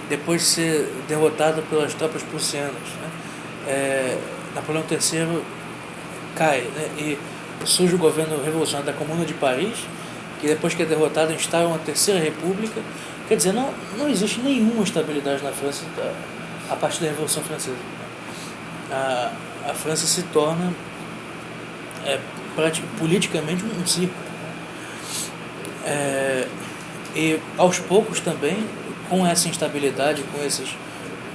depois de ser derrotado pelas tropas prussianas, né, Napoleão III cai, né, e surge o governo revolucionário da Comuna de Paris, que depois que é derrotado instaura uma terceira república. Quer dizer, não existe nenhuma estabilidade na França a partir da Revolução Francesa. A França se torna politicamente um circo. E aos poucos também, com essa instabilidade, com esses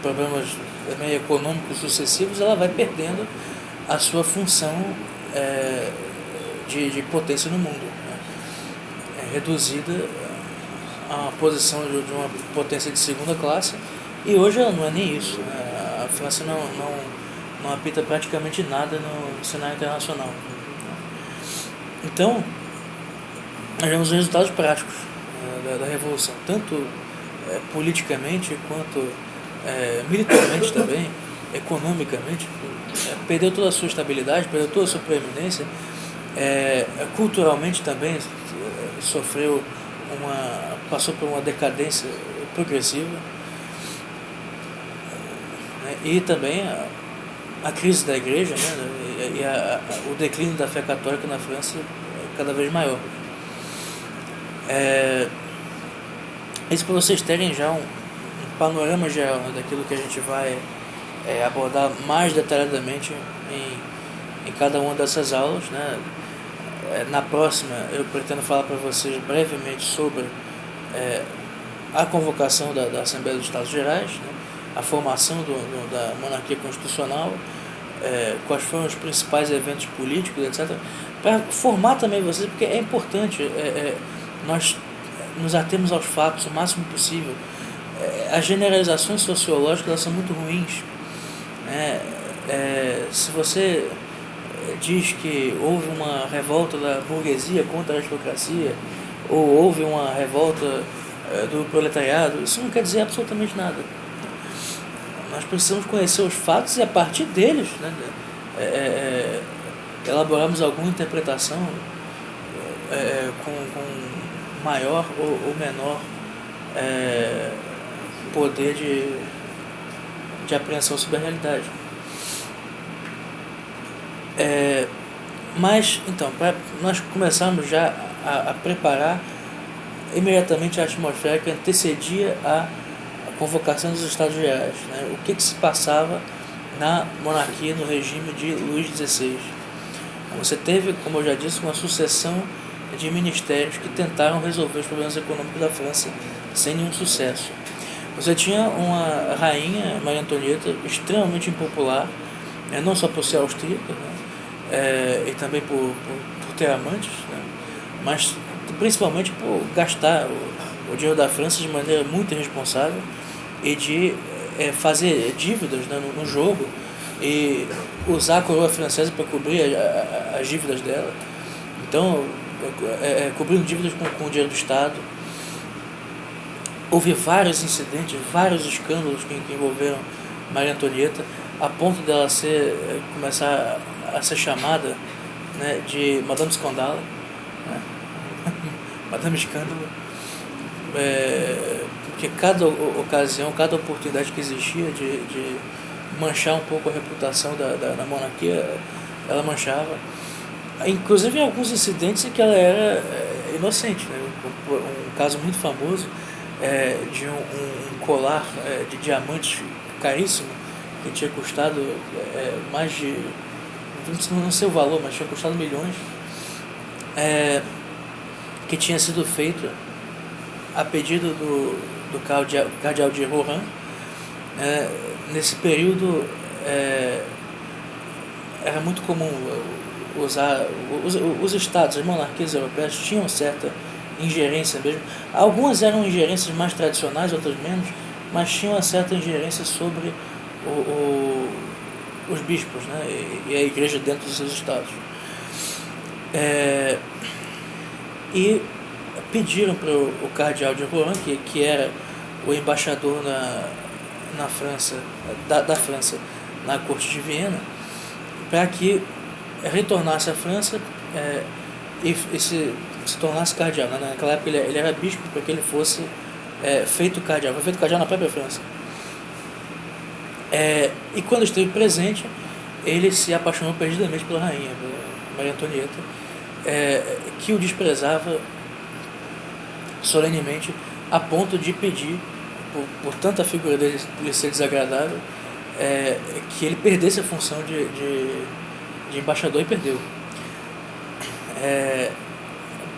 problemas também econômicos sucessivos, ela vai perdendo a sua função de potência no mundo, né? Reduzida a posição de uma potência de segunda classe, e hoje não é nem isso, né? A França não apita praticamente nada no cenário internacional. Então, nós vemos os resultados práticos da Revolução, tanto politicamente quanto militarmente também, economicamente. Perdeu toda a sua estabilidade, perdeu toda a sua preeminência. Culturalmente também passou por uma decadência progressiva, né? E também a crise da igreja, né? O declínio da fé católica na França é cada vez maior. Isso para vocês terem já um panorama geral, né, daquilo que a gente vai abordar mais detalhadamente em cada uma dessas aulas, né? Na próxima eu pretendo falar para vocês brevemente sobre a convocação da Assembleia dos Estados Gerais, né? A formação da monarquia constitucional, quais foram os principais eventos políticos, etc. Para formar também vocês, porque é importante nós nos atemos aos fatos o máximo possível. As generalizações sociológicas elas são muito ruins, né? Se você diz que houve uma revolta da burguesia contra a aristocracia, ou houve uma revolta do proletariado, isso não quer dizer absolutamente nada. Nós precisamos conhecer os fatos e a partir deles, né, elaborarmos alguma interpretação com maior ou menor poder de apreensão sobre a realidade. Mas, então, para nós começarmos já a preparar imediatamente a atmosfera que antecedia a convocação dos Estados Gerais, né? O que se passava na monarquia, no regime de Luís XVI. Você teve, como eu já disse, uma sucessão de ministérios que tentaram resolver os problemas econômicos da França sem nenhum sucesso. Você tinha uma rainha, Maria Antonieta, extremamente impopular, não só por ser austríaca, né? E também por ter amantes, né? Mas principalmente por gastar o dinheiro da França de maneira muito irresponsável e de fazer dívidas, né, no jogo e usar a coroa francesa para cobrir as dívidas dela. Então, cobrindo dívidas com o dinheiro do Estado. Houve vários incidentes, vários escândalos que envolveram Maria Antonieta, a ponto dela começar a ser chamada, né, de Madame Scandale, né? Madame Escândalo, porque cada ocasião, cada oportunidade que existia de manchar um pouco a reputação da monarquia, ela manchava. Inclusive em alguns incidentes em que ela era inocente, né? Um caso muito famoso de um colar de diamantes caríssimo, que tinha custado mais de, não sei o valor, mas tinha custado milhões, que tinha sido feito a pedido do cardeal de Rohan. Nesse período era muito comum usar os estados, as monarquias europeias tinham certa ingerência mesmo. Algumas eram ingerências mais tradicionais, outras menos, mas tinham uma certa ingerência sobre os bispos, né, e a igreja dentro dos seus estados. E pediram para o cardeal de Rohan, que era o embaixador na França, da França na corte de Viena, para que retornasse à França e se tornasse cardeal. Naquela época ele era bispo, para que ele fosse feito cardeal. Foi feito cardeal na própria França. E quando esteve presente, ele se apaixonou perdidamente pela rainha, pela Maria Antonieta, que o desprezava solenemente, a ponto de pedir, por tanta figura dele ser desagradável, que ele perdesse a função de embaixador, e perdeu.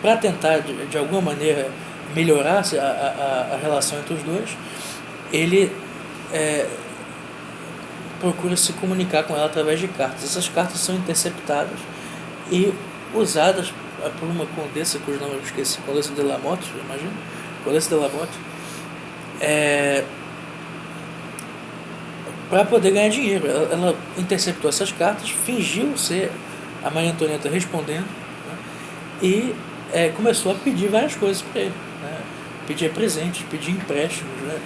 Para tentar de alguma maneira melhorar a relação entre os dois, ele procura se comunicar com ela através de cartas. Essas cartas são interceptadas e usadas por uma condessa, cujo nome eu esqueci, Condessa de Lamotte, imagino, Condessa de Lamotte, para poder ganhar dinheiro. Ela interceptou essas cartas, fingiu ser a Maria Antonieta respondendo, né, e começou a pedir várias coisas para ele, né? Pedir presentes, pedir empréstimos, né?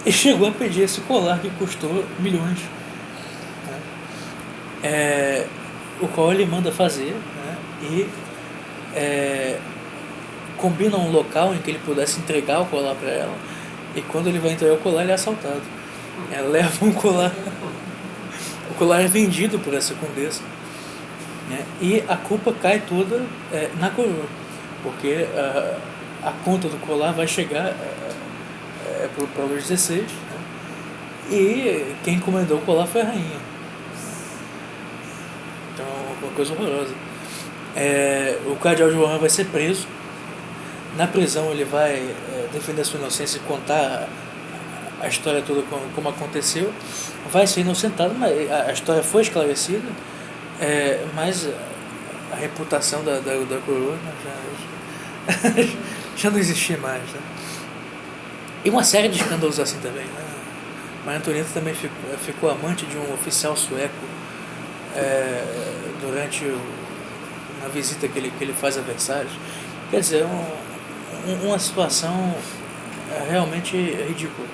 E chegou a pedir esse colar que custou milhões, né? O qual ele manda fazer, né? E combina um local em que ele pudesse entregar o colar para ela. E quando ele vai entregar o colar, ele é assaltado. Ela leva um colar. O colar é vendido por essa condessa, né? E a culpa cai toda na coroa, porque a conta do colar vai chegar para Luís XVI, né? E quem encomendou o colar foi a rainha. Então, uma coisa horrorosa. O cardeal João vai ser preso. Na prisão ele vai defender sua inocência e contar a história toda como aconteceu. Vai ser inocentado, mas a história foi esclarecida, mas a reputação da coroa já não existia mais, né? E uma série de escândalos assim também, né? Maria Antonieta também ficou amante de um oficial sueco durante uma visita que ele faz a Versalhes. Quer dizer, uma situação realmente ridícula,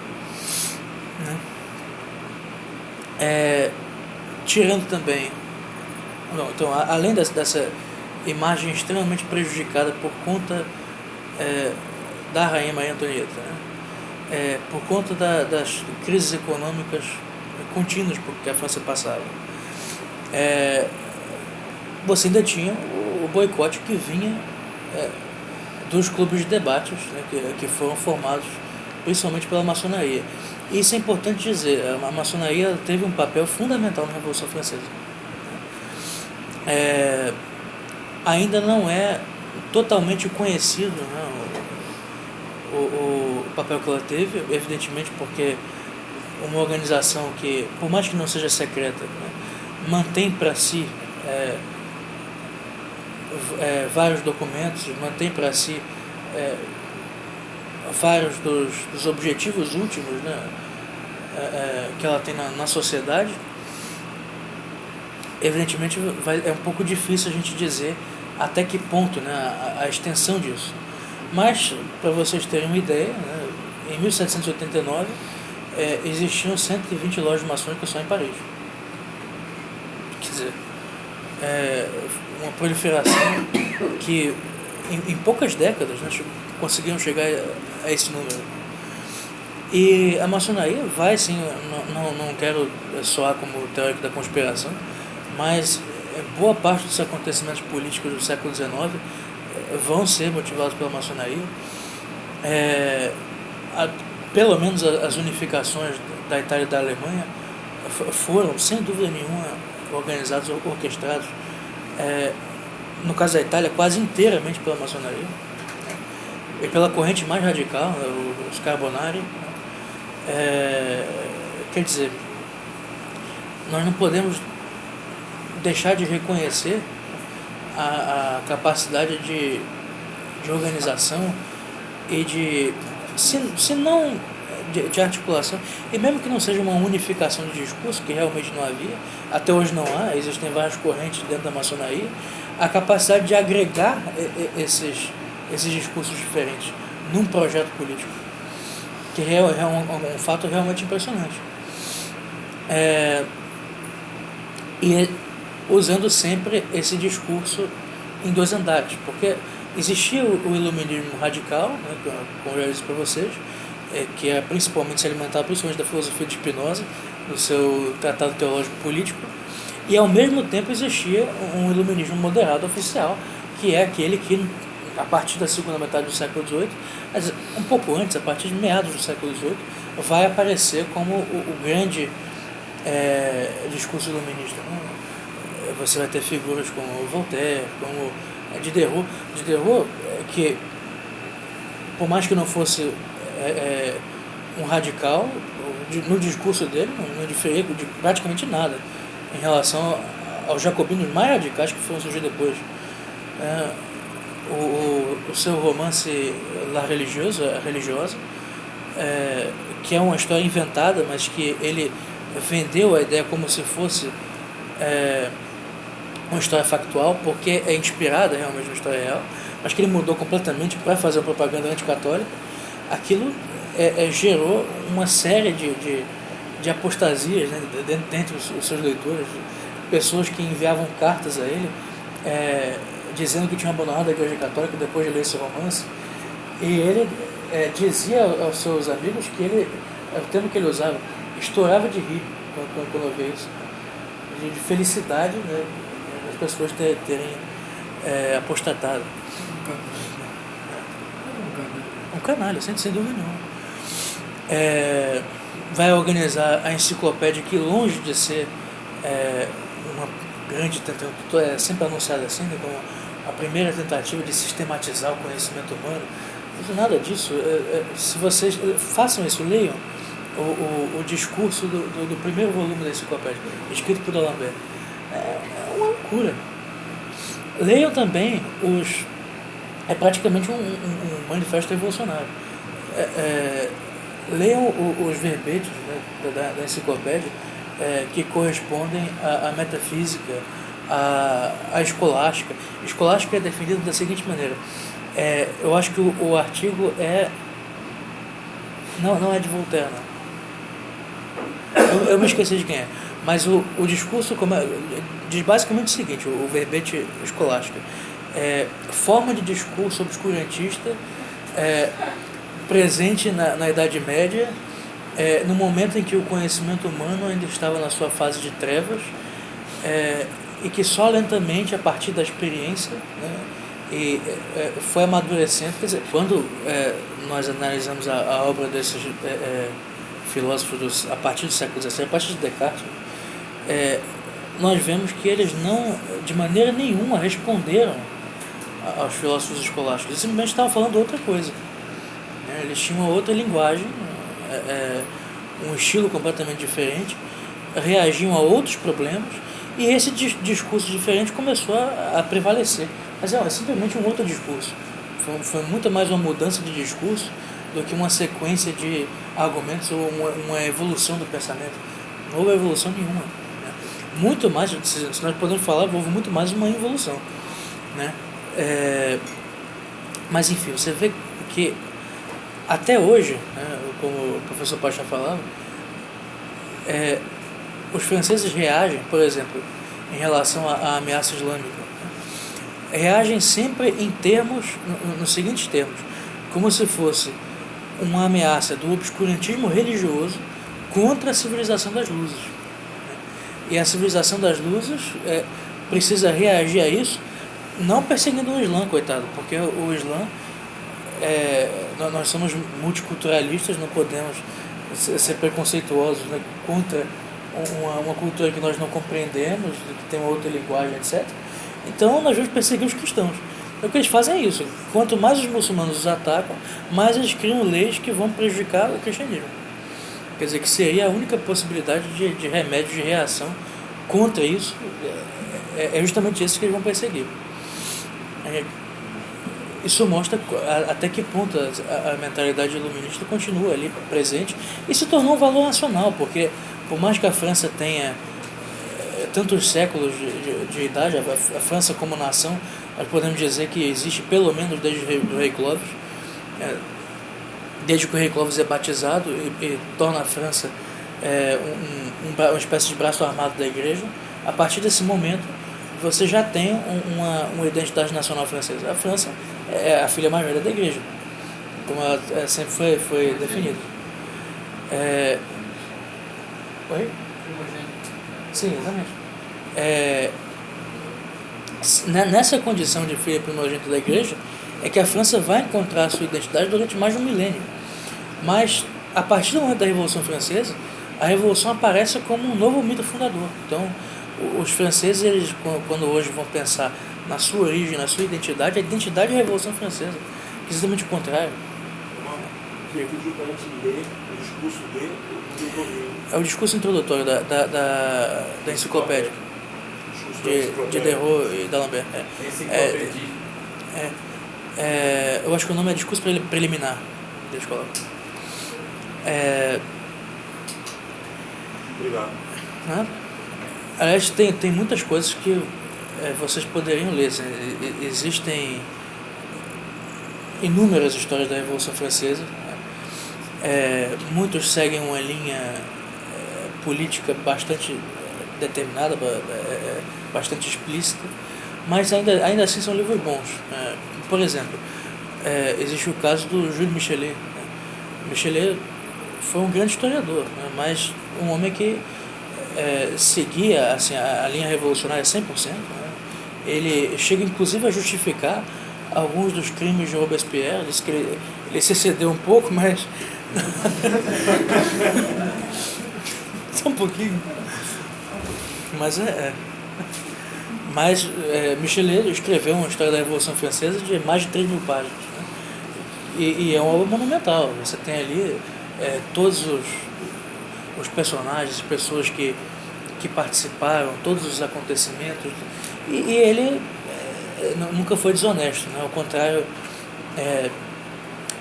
né? Tirando também, então, além dessa imagem extremamente prejudicada por conta da rainha Maria Antonieta, né? Por conta das crises econômicas contínuas que a França passava, você ainda tinha o boicote que vinha dos clubes de debates, né, que foram formados principalmente pela maçonaria. E isso é importante dizer, a maçonaria teve um papel fundamental na Revolução Francesa. Ainda não é totalmente conhecido, né, o papel que ela teve, evidentemente porque uma organização que, por mais que não seja secreta, né, mantém para si vários documentos, mantém para si vários dos objetivos últimos, né, que ela tem na sociedade. Evidentemente é um pouco difícil a gente dizer até que ponto, né, a extensão disso. Mas, para vocês terem uma ideia, né, em 1789 existiam 120 lojas maçônicas só em Paris. Quer dizer, uma proliferação que em poucas décadas, né, conseguiram chegar a esse número. E a maçonaria vai, sim, não quero soar como teórico da conspiração, mas boa parte dos acontecimentos políticos do século XIX vão ser motivados pela maçonaria. Pelo menos as unificações da Itália e da Alemanha foram, sem dúvida nenhuma, organizados, orquestrados, no caso da Itália, quase inteiramente pela maçonaria, e pela corrente mais radical, os Carbonari. Quer dizer, nós não podemos deixar de reconhecer a capacidade de organização e se não de articulação, e mesmo que não seja uma unificação de discurso, que realmente não havia, até hoje não há, existem várias correntes dentro da maçonaria, a capacidade de agregar esses discursos diferentes num projeto político, que é um fato realmente impressionante. E usando sempre esse discurso em dois andares, porque existia o iluminismo radical, né, como eu já disse para vocês, que é principalmente se alimentava principalmente da filosofia de Spinoza, do seu tratado teológico político, e ao mesmo tempo existia um iluminismo moderado oficial, que é aquele que, a partir da segunda metade do século XVIII, um pouco antes, a partir de meados do século XVIII, vai aparecer como o grande discurso iluminista. Você vai ter figuras como Voltaire, como Diderot. Diderot, que por mais que não fosse um radical, no discurso dele não diferia de praticamente nada em relação aos jacobinos mais radicais que foram surgir depois. O seu romance La Religiosa, a Religiosa, que é uma história inventada, mas que ele vendeu a ideia como se fosse uma história factual, porque é inspirada realmente na história real, mas que ele mudou completamente para fazer uma propaganda anticatólica, aquilo gerou uma série de apostasias, né, dentre os seus leitores, pessoas que enviavam cartas a ele, dizendo que tinham abandonado a Igreja Católica depois de ler esse romance. E ele dizia aos seus amigos que ele, o termo que ele usava, estourava de rir quando eu via isso, de felicidade, né, as pessoas terem apostatado. Um canalha, sem dúvida nenhuma. Vai organizar a enciclopédia que, longe de ser uma grande tentativa, é sempre anunciada assim, né, como a primeira tentativa de sistematizar o conhecimento humano. Não é nada disso. Se vocês façam isso, leiam o discurso do primeiro volume da enciclopédia, escrito por D'Alembert. É uma loucura. Leiam também é praticamente um manifesto revolucionário. Leiam os verbetes, né, da enciclopédia, que correspondem à metafísica, à escolástica. Escolástica é definida da seguinte maneira. Eu acho que o artigo não é de Voltaire, não. Eu me esqueci de quem é. Mas o discurso diz basicamente o seguinte, o verbete escolástico. Forma de discurso obscurantista presente na Idade Média, no momento em que o conhecimento humano ainda estava na sua fase de trevas, e que só lentamente, a partir da experiência, né, foi amadurecendo. Quer dizer, quando nós analisamos a obra desses filósofos a partir do século XVII, a partir de Descartes, nós vemos que eles não, de maneira nenhuma, responderam aos filósofos escolásticos. Eles simplesmente estavam falando outra coisa. Eles tinham uma outra linguagem, um estilo completamente diferente, reagiam a outros problemas, e esse discurso diferente começou a prevalecer. Mas é simplesmente um outro discurso. Foi muito mais uma mudança de discurso do que uma sequência de argumentos ou uma evolução do pensamento. Não houve evolução nenhuma. Né? Muito mais, se nós podemos falar, houve muito mais uma involução. Né? Mas enfim, você vê que até hoje, né, como o professor Pacha falava, os franceses reagem, por exemplo, em relação à ameaça islâmica, reagem sempre em termos, nos seguintes termos, como se fosse uma ameaça do obscurantismo religioso contra a civilização das luzes. E a civilização das luzes precisa reagir a isso, não perseguindo o Islã, coitado, porque o Islã, nós somos multiculturalistas, não podemos ser preconceituosos, né, contra uma cultura que nós não compreendemos, que tem uma outra linguagem, etc. Então nós vamos perseguir os cristãos. O que eles fazem é isso. Quanto mais os muçulmanos os atacam, mais eles criam leis que vão prejudicar o cristianismo. Quer dizer, que seria a única possibilidade de remédio, de reação contra isso. É justamente isso que eles vão perseguir. Isso mostra até que ponto a mentalidade iluminista continua ali presente e se tornou um valor nacional, porque por mais que a França tenha tantos séculos de idade, a França como nação, nós podemos dizer que existe pelo menos desde o rei Clovis, desde que o rei Clovis é batizado e torna a França uma espécie de braço armado da igreja. A partir desse momento você já tem uma identidade nacional francesa. A França é a filha mais velha da igreja, como ela sempre foi definida. Oi? Sim, exatamente. Nessa condição de filha primogênita da igreja é que a França vai encontrar a sua identidade durante mais de um milênio. Mas a partir do momento da Revolução Francesa, a Revolução aparece como um novo mito fundador. Então os franceses, eles, quando hoje vão pensar na sua origem, na sua identidade, a identidade é a Revolução Francesa, que é exatamente o contrário. Que aqui justamente lê o discurso dele. É o discurso introdutório da enciclopédia de Derrot e D'Alembert. Eu acho que o nome é discurso preliminar. Deixa eu colocar. Obrigado. Aliás, tem muitas coisas que vocês poderiam ler. Assim, existem inúmeras histórias da Revolução Francesa. Muitos seguem uma linha política bastante determinada, bastante explícita, mas ainda assim são livros bons. Por exemplo, existe o caso do Jules Michelet. Michelet foi um grande historiador, mas um homem que seguia assim, a linha revolucionária 100%. Ele chega inclusive a justificar alguns dos crimes de Robespierre. Diz que ele se excedeu um pouco, mas só um pouquinho. Mas Michelet escreveu uma história da Revolução Francesa de mais de 3.000 páginas. E é uma obra monumental. Você tem ali todos os personagens, pessoas que participaram, todos os acontecimentos. E ele nunca foi desonesto, né? Ao contrário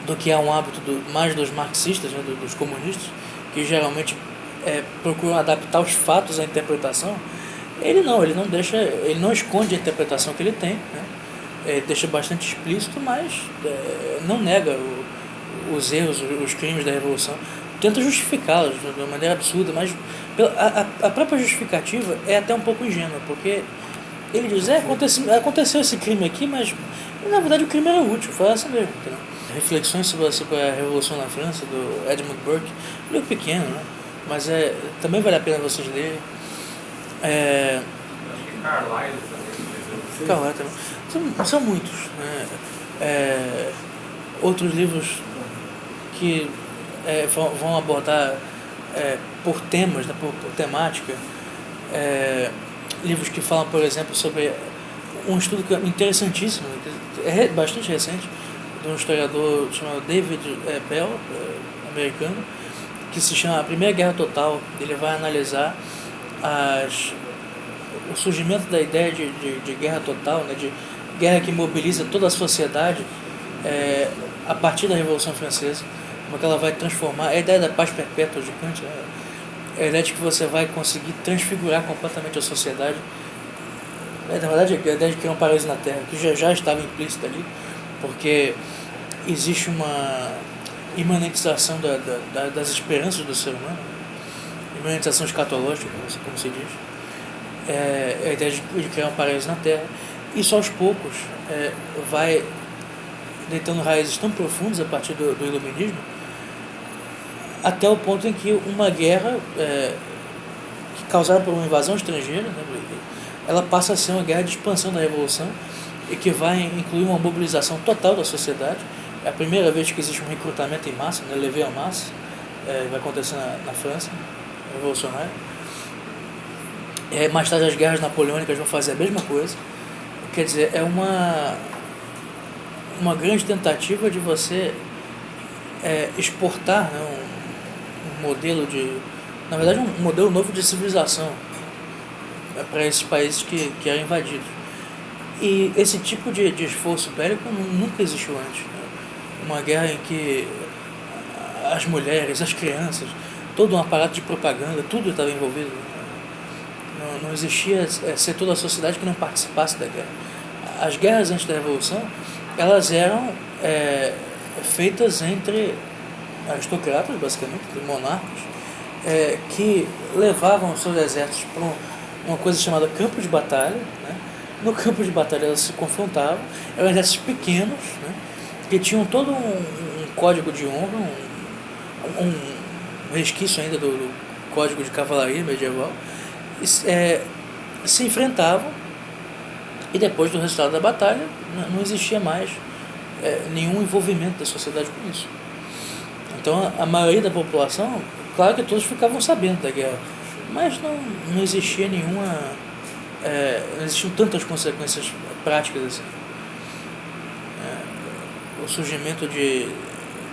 do que é um hábito mais dos marxistas, né? Dos comunistas, que geralmente procuram adaptar os fatos à interpretação. Ele não esconde a interpretação que ele tem, né? Deixa bastante explícito, mas não nega os erros, os crimes da Revolução. Tenta justificá-los de uma maneira absurda, mas a própria justificativa é até um pouco ingênua, porque ele diz, aconteceu esse crime aqui, mas na verdade o crime era útil, foi assim mesmo. Entendeu? Reflexões sobre a Revolução na França, do Edmund Burke, meio pequeno, né? Mas também vale a pena vocês lerem. Acho que Carlyle também. Carlyle também. São muitos, né? Outros livros que vão abordar por temas, né? por temática. Livros que falam, por exemplo, sobre um estudo que é interessantíssimo, bastante recente, de um historiador chamado David Bell, americano, que se chama A Primeira Guerra Total. Ele vai analisar o surgimento da ideia de guerra total, né, de guerra que mobiliza toda a sociedade a partir da Revolução Francesa, como que ela vai transformar, a ideia da paz perpétua de Kant, né, a ideia de que você vai conseguir transfigurar completamente a sociedade, na verdade a ideia de criar um paraíso na Terra, que já estava implícita ali, porque existe uma imanentização das esperanças do ser humano, imanentização escatológica, como se diz, a ideia de criar um paraíso na Terra. Isso aos poucos vai deitando raízes tão profundas a partir do iluminismo, até o ponto em que uma guerra causada por uma invasão estrangeira, né, ela passa a ser uma guerra de expansão da Revolução e que vai incluir uma mobilização total da sociedade. É a primeira vez que existe um recrutamento em massa, né, levée en masse, vai acontecer na França revolucionária. Mais tarde as guerras napoleônicas vão fazer a mesma coisa. Quer dizer, é uma grande tentativa de você exportar, né, um modelo na verdade um modelo novo de civilização para esses países que eram invadidos. E esse tipo de esforço bélico nunca existiu antes, né? Uma guerra em que as mulheres, as crianças, todo um aparato de propaganda, tudo estava envolvido. Não existia setor da sociedade que não participasse da guerra. As guerras antes da Revolução, elas eram feitas entre aristocratas, basicamente, monarcas, que levavam seus exércitos para uma coisa chamada campo de batalha, né? No campo de batalha elas se confrontavam, eram exércitos pequenos, né? Que tinham todo um código de honra, um resquício ainda do código de cavalaria medieval, se enfrentavam, e depois do resultado da batalha não existia mais nenhum envolvimento da sociedade com isso. Então a maioria da população, claro que todos ficavam sabendo da guerra, mas não existia nenhuma, não existiam tantas consequências práticas assim. O surgimento de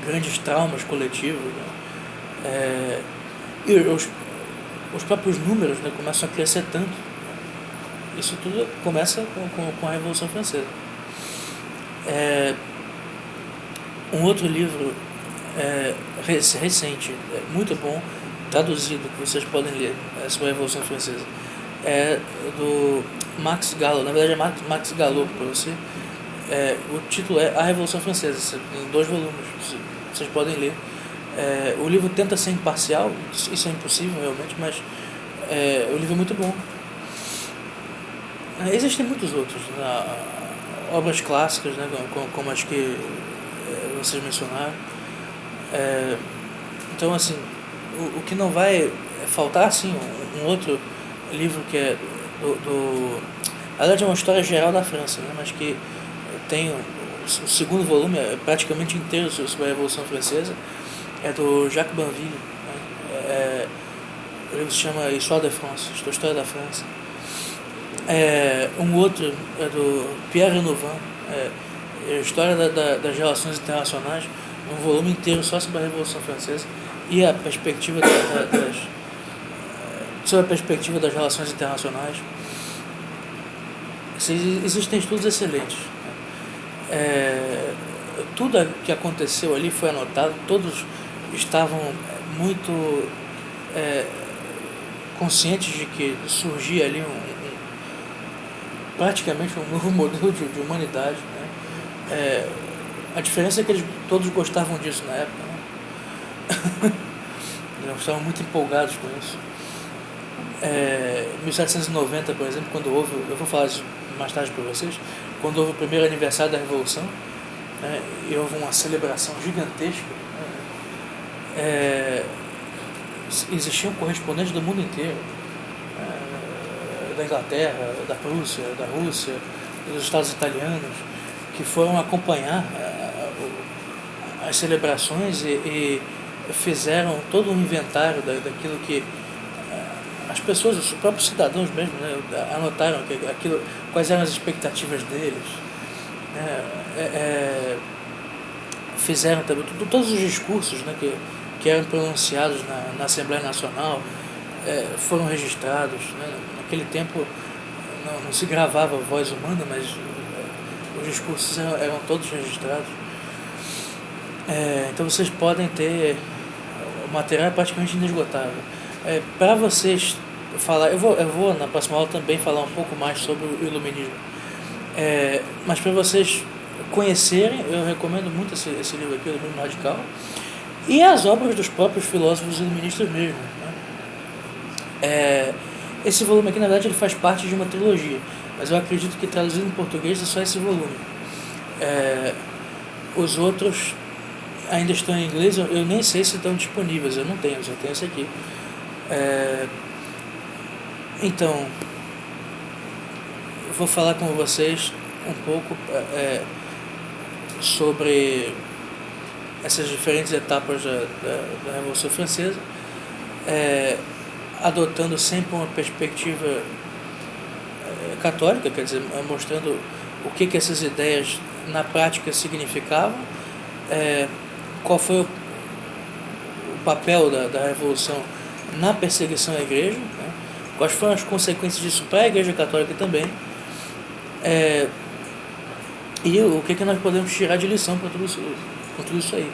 grandes traumas coletivos, né? E os próprios números, né, começam a crescer tanto. Isso tudo começa com a Revolução Francesa. Um outro livro recente, muito bom, traduzido, que vocês podem ler, sobre a Revolução Francesa, é do Max Gallo, na verdade é Max Gallo para você. O título é A Revolução Francesa, em 2 volumes, vocês podem ler. O livro tenta ser imparcial, isso é impossível realmente, mas o livro é muito bom. Existem muitos outros, né? Obras clássicas, né? como as que vocês mencionaram. Então, assim, o que não vai faltar, sim, um outro livro que é na verdade é uma história geral da França, né? Mas que tem o segundo volume, é praticamente inteiro sobre a Revolução Francesa, é do Jacques Banville, né? O livro se chama Histoire de France, História da França. Um outro é do Pierre Renouvin, a História das Relações Internacionais, um volume inteiro só sobre a Revolução Francesa e a perspectiva sobre a perspectiva das relações internacionais. Existem estudos excelentes. Tudo que aconteceu ali foi anotado, todos estavam muito conscientes de que surgia ali praticamente um novo modelo de humanidade, né? A diferença é que eles todos gostavam disso na época, né? Eles estavam muito empolgados com isso. 1790, por exemplo, quando houve, eu vou falar isso mais tarde para vocês, quando houve o primeiro aniversário da Revolução, né, e houve uma celebração gigantesca, né, existiam correspondentes do mundo inteiro, da Inglaterra, da Prússia, da Rússia, dos Estados italianos, que foram acompanhar as celebrações e fizeram todo um inventário daquilo que as pessoas, os próprios cidadãos mesmo, né, anotaram quais eram as expectativas deles, né, fizeram também todos os discursos, né, que eram pronunciados na Assembleia Nacional, foram registrados, né. Naquele tempo não se gravava a voz humana, mas os discursos eram todos registrados. Então vocês podem ter o material praticamente inesgotável. Para vocês falar, eu vou na próxima aula também falar um pouco mais sobre o iluminismo, mas para vocês conhecerem, eu recomendo muito esse livro aqui, o Iluminismo Radical, e as obras dos próprios filósofos iluministas mesmo, né? Esse volume aqui, na verdade, ele faz parte de uma trilogia, mas eu acredito que traduzido em português é só esse volume. Os outros ainda estão em inglês, eu nem sei se estão disponíveis, eu não tenho, só tenho esse aqui. Então, eu vou falar com vocês um pouco sobre essas diferentes etapas da Revolução Francesa, adotando sempre uma perspectiva católica, quer dizer, mostrando o que essas ideias na prática significavam, qual foi o papel da Revolução na perseguição à Igreja, né? Quais foram as consequências disso para a Igreja Católica também, e o que nós podemos tirar de lição com tudo isso aí.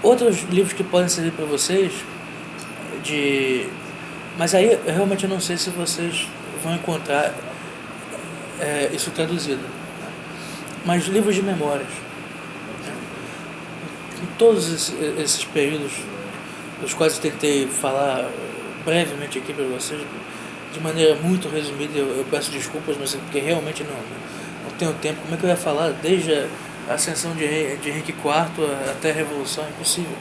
Outros livros que podem servir para vocês, mas aí eu realmente não sei se vocês vão encontrar isso traduzido, né? Mas livros de memórias, né? Em todos esses períodos, dos quais eu tentei falar brevemente aqui para vocês, de maneira muito resumida, eu peço desculpas, mas porque realmente não tenho tempo. Como é que eu ia falar desde a ascensão de Henrique IV até a Revolução? É impossível.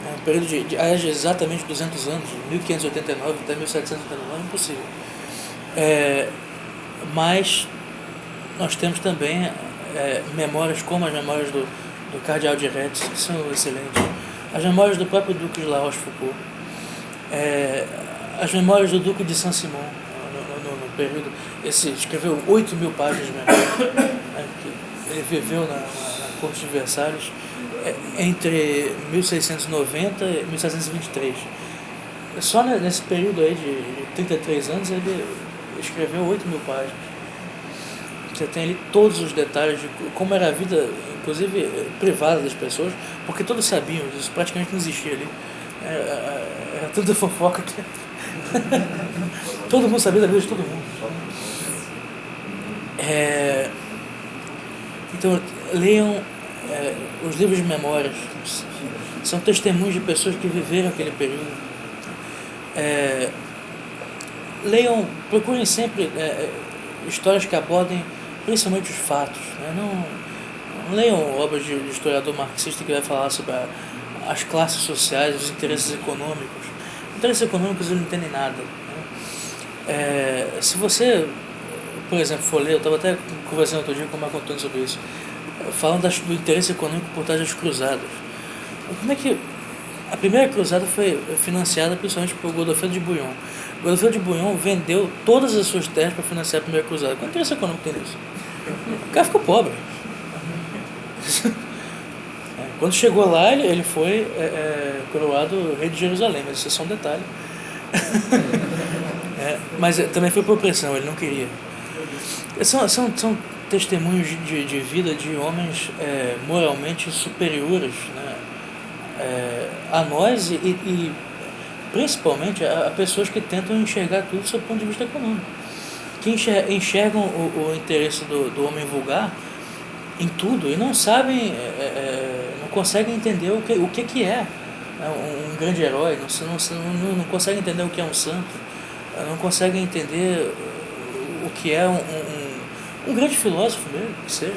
É um período de exatamente 200 anos, de 1589 até 1789, é impossível. Mas nós temos também memórias como as memórias do Cardeal de Retz, que são excelentes, as memórias do próprio Duque de La Rochefoucauld, as memórias do Duque de Saint-Simon, no período, escreveu 8.000 páginas de memória, né, que ele viveu na corte de Versalhes entre 1690 e 1723. Só nesse período aí de 33 anos ele escreveu 8.000 páginas. Você tem ali todos os detalhes de como era a vida, inclusive privada das pessoas, porque todos sabiam, isso praticamente não existia ali. Era tanta fofoca que todo mundo sabia da vida de todo mundo. Então, leiam os livros de memórias. São testemunhos de pessoas que viveram aquele período. Leiam, procurem sempre histórias que abordem principalmente os fatos, né? Não leiam obras de historiador marxista que vai falar sobre as classes sociais, os interesses econômicos. Interesses econômicos eles não entendem nada, né? Se você, por exemplo, for ler, eu estava até conversando outro dia com o Marco Antônio sobre isso, falando do interesse econômico por trás das cruzadas. Como é que a primeira cruzada foi financiada principalmente por Godofredo de Bouillon? Godofredo de Bouillon vendeu todas as suas terras para financiar a primeira cruzada. Qual interesse econômico tem nisso? O cara ficou pobre. Quando chegou lá, ele foi coroado rei de Jerusalém, mas isso é só um detalhe. Mas também foi por pressão, ele não queria. São testemunhos de vida de homens moralmente superiores, né, a nós e principalmente a pessoas que tentam enxergar tudo sob o ponto de vista econômico, que enxergam o interesse do homem vulgar em tudo e não sabem, não conseguem entender o que é um grande herói, não conseguem entender o que é um santo, não conseguem entender o que é um grande filósofo mesmo, que seja.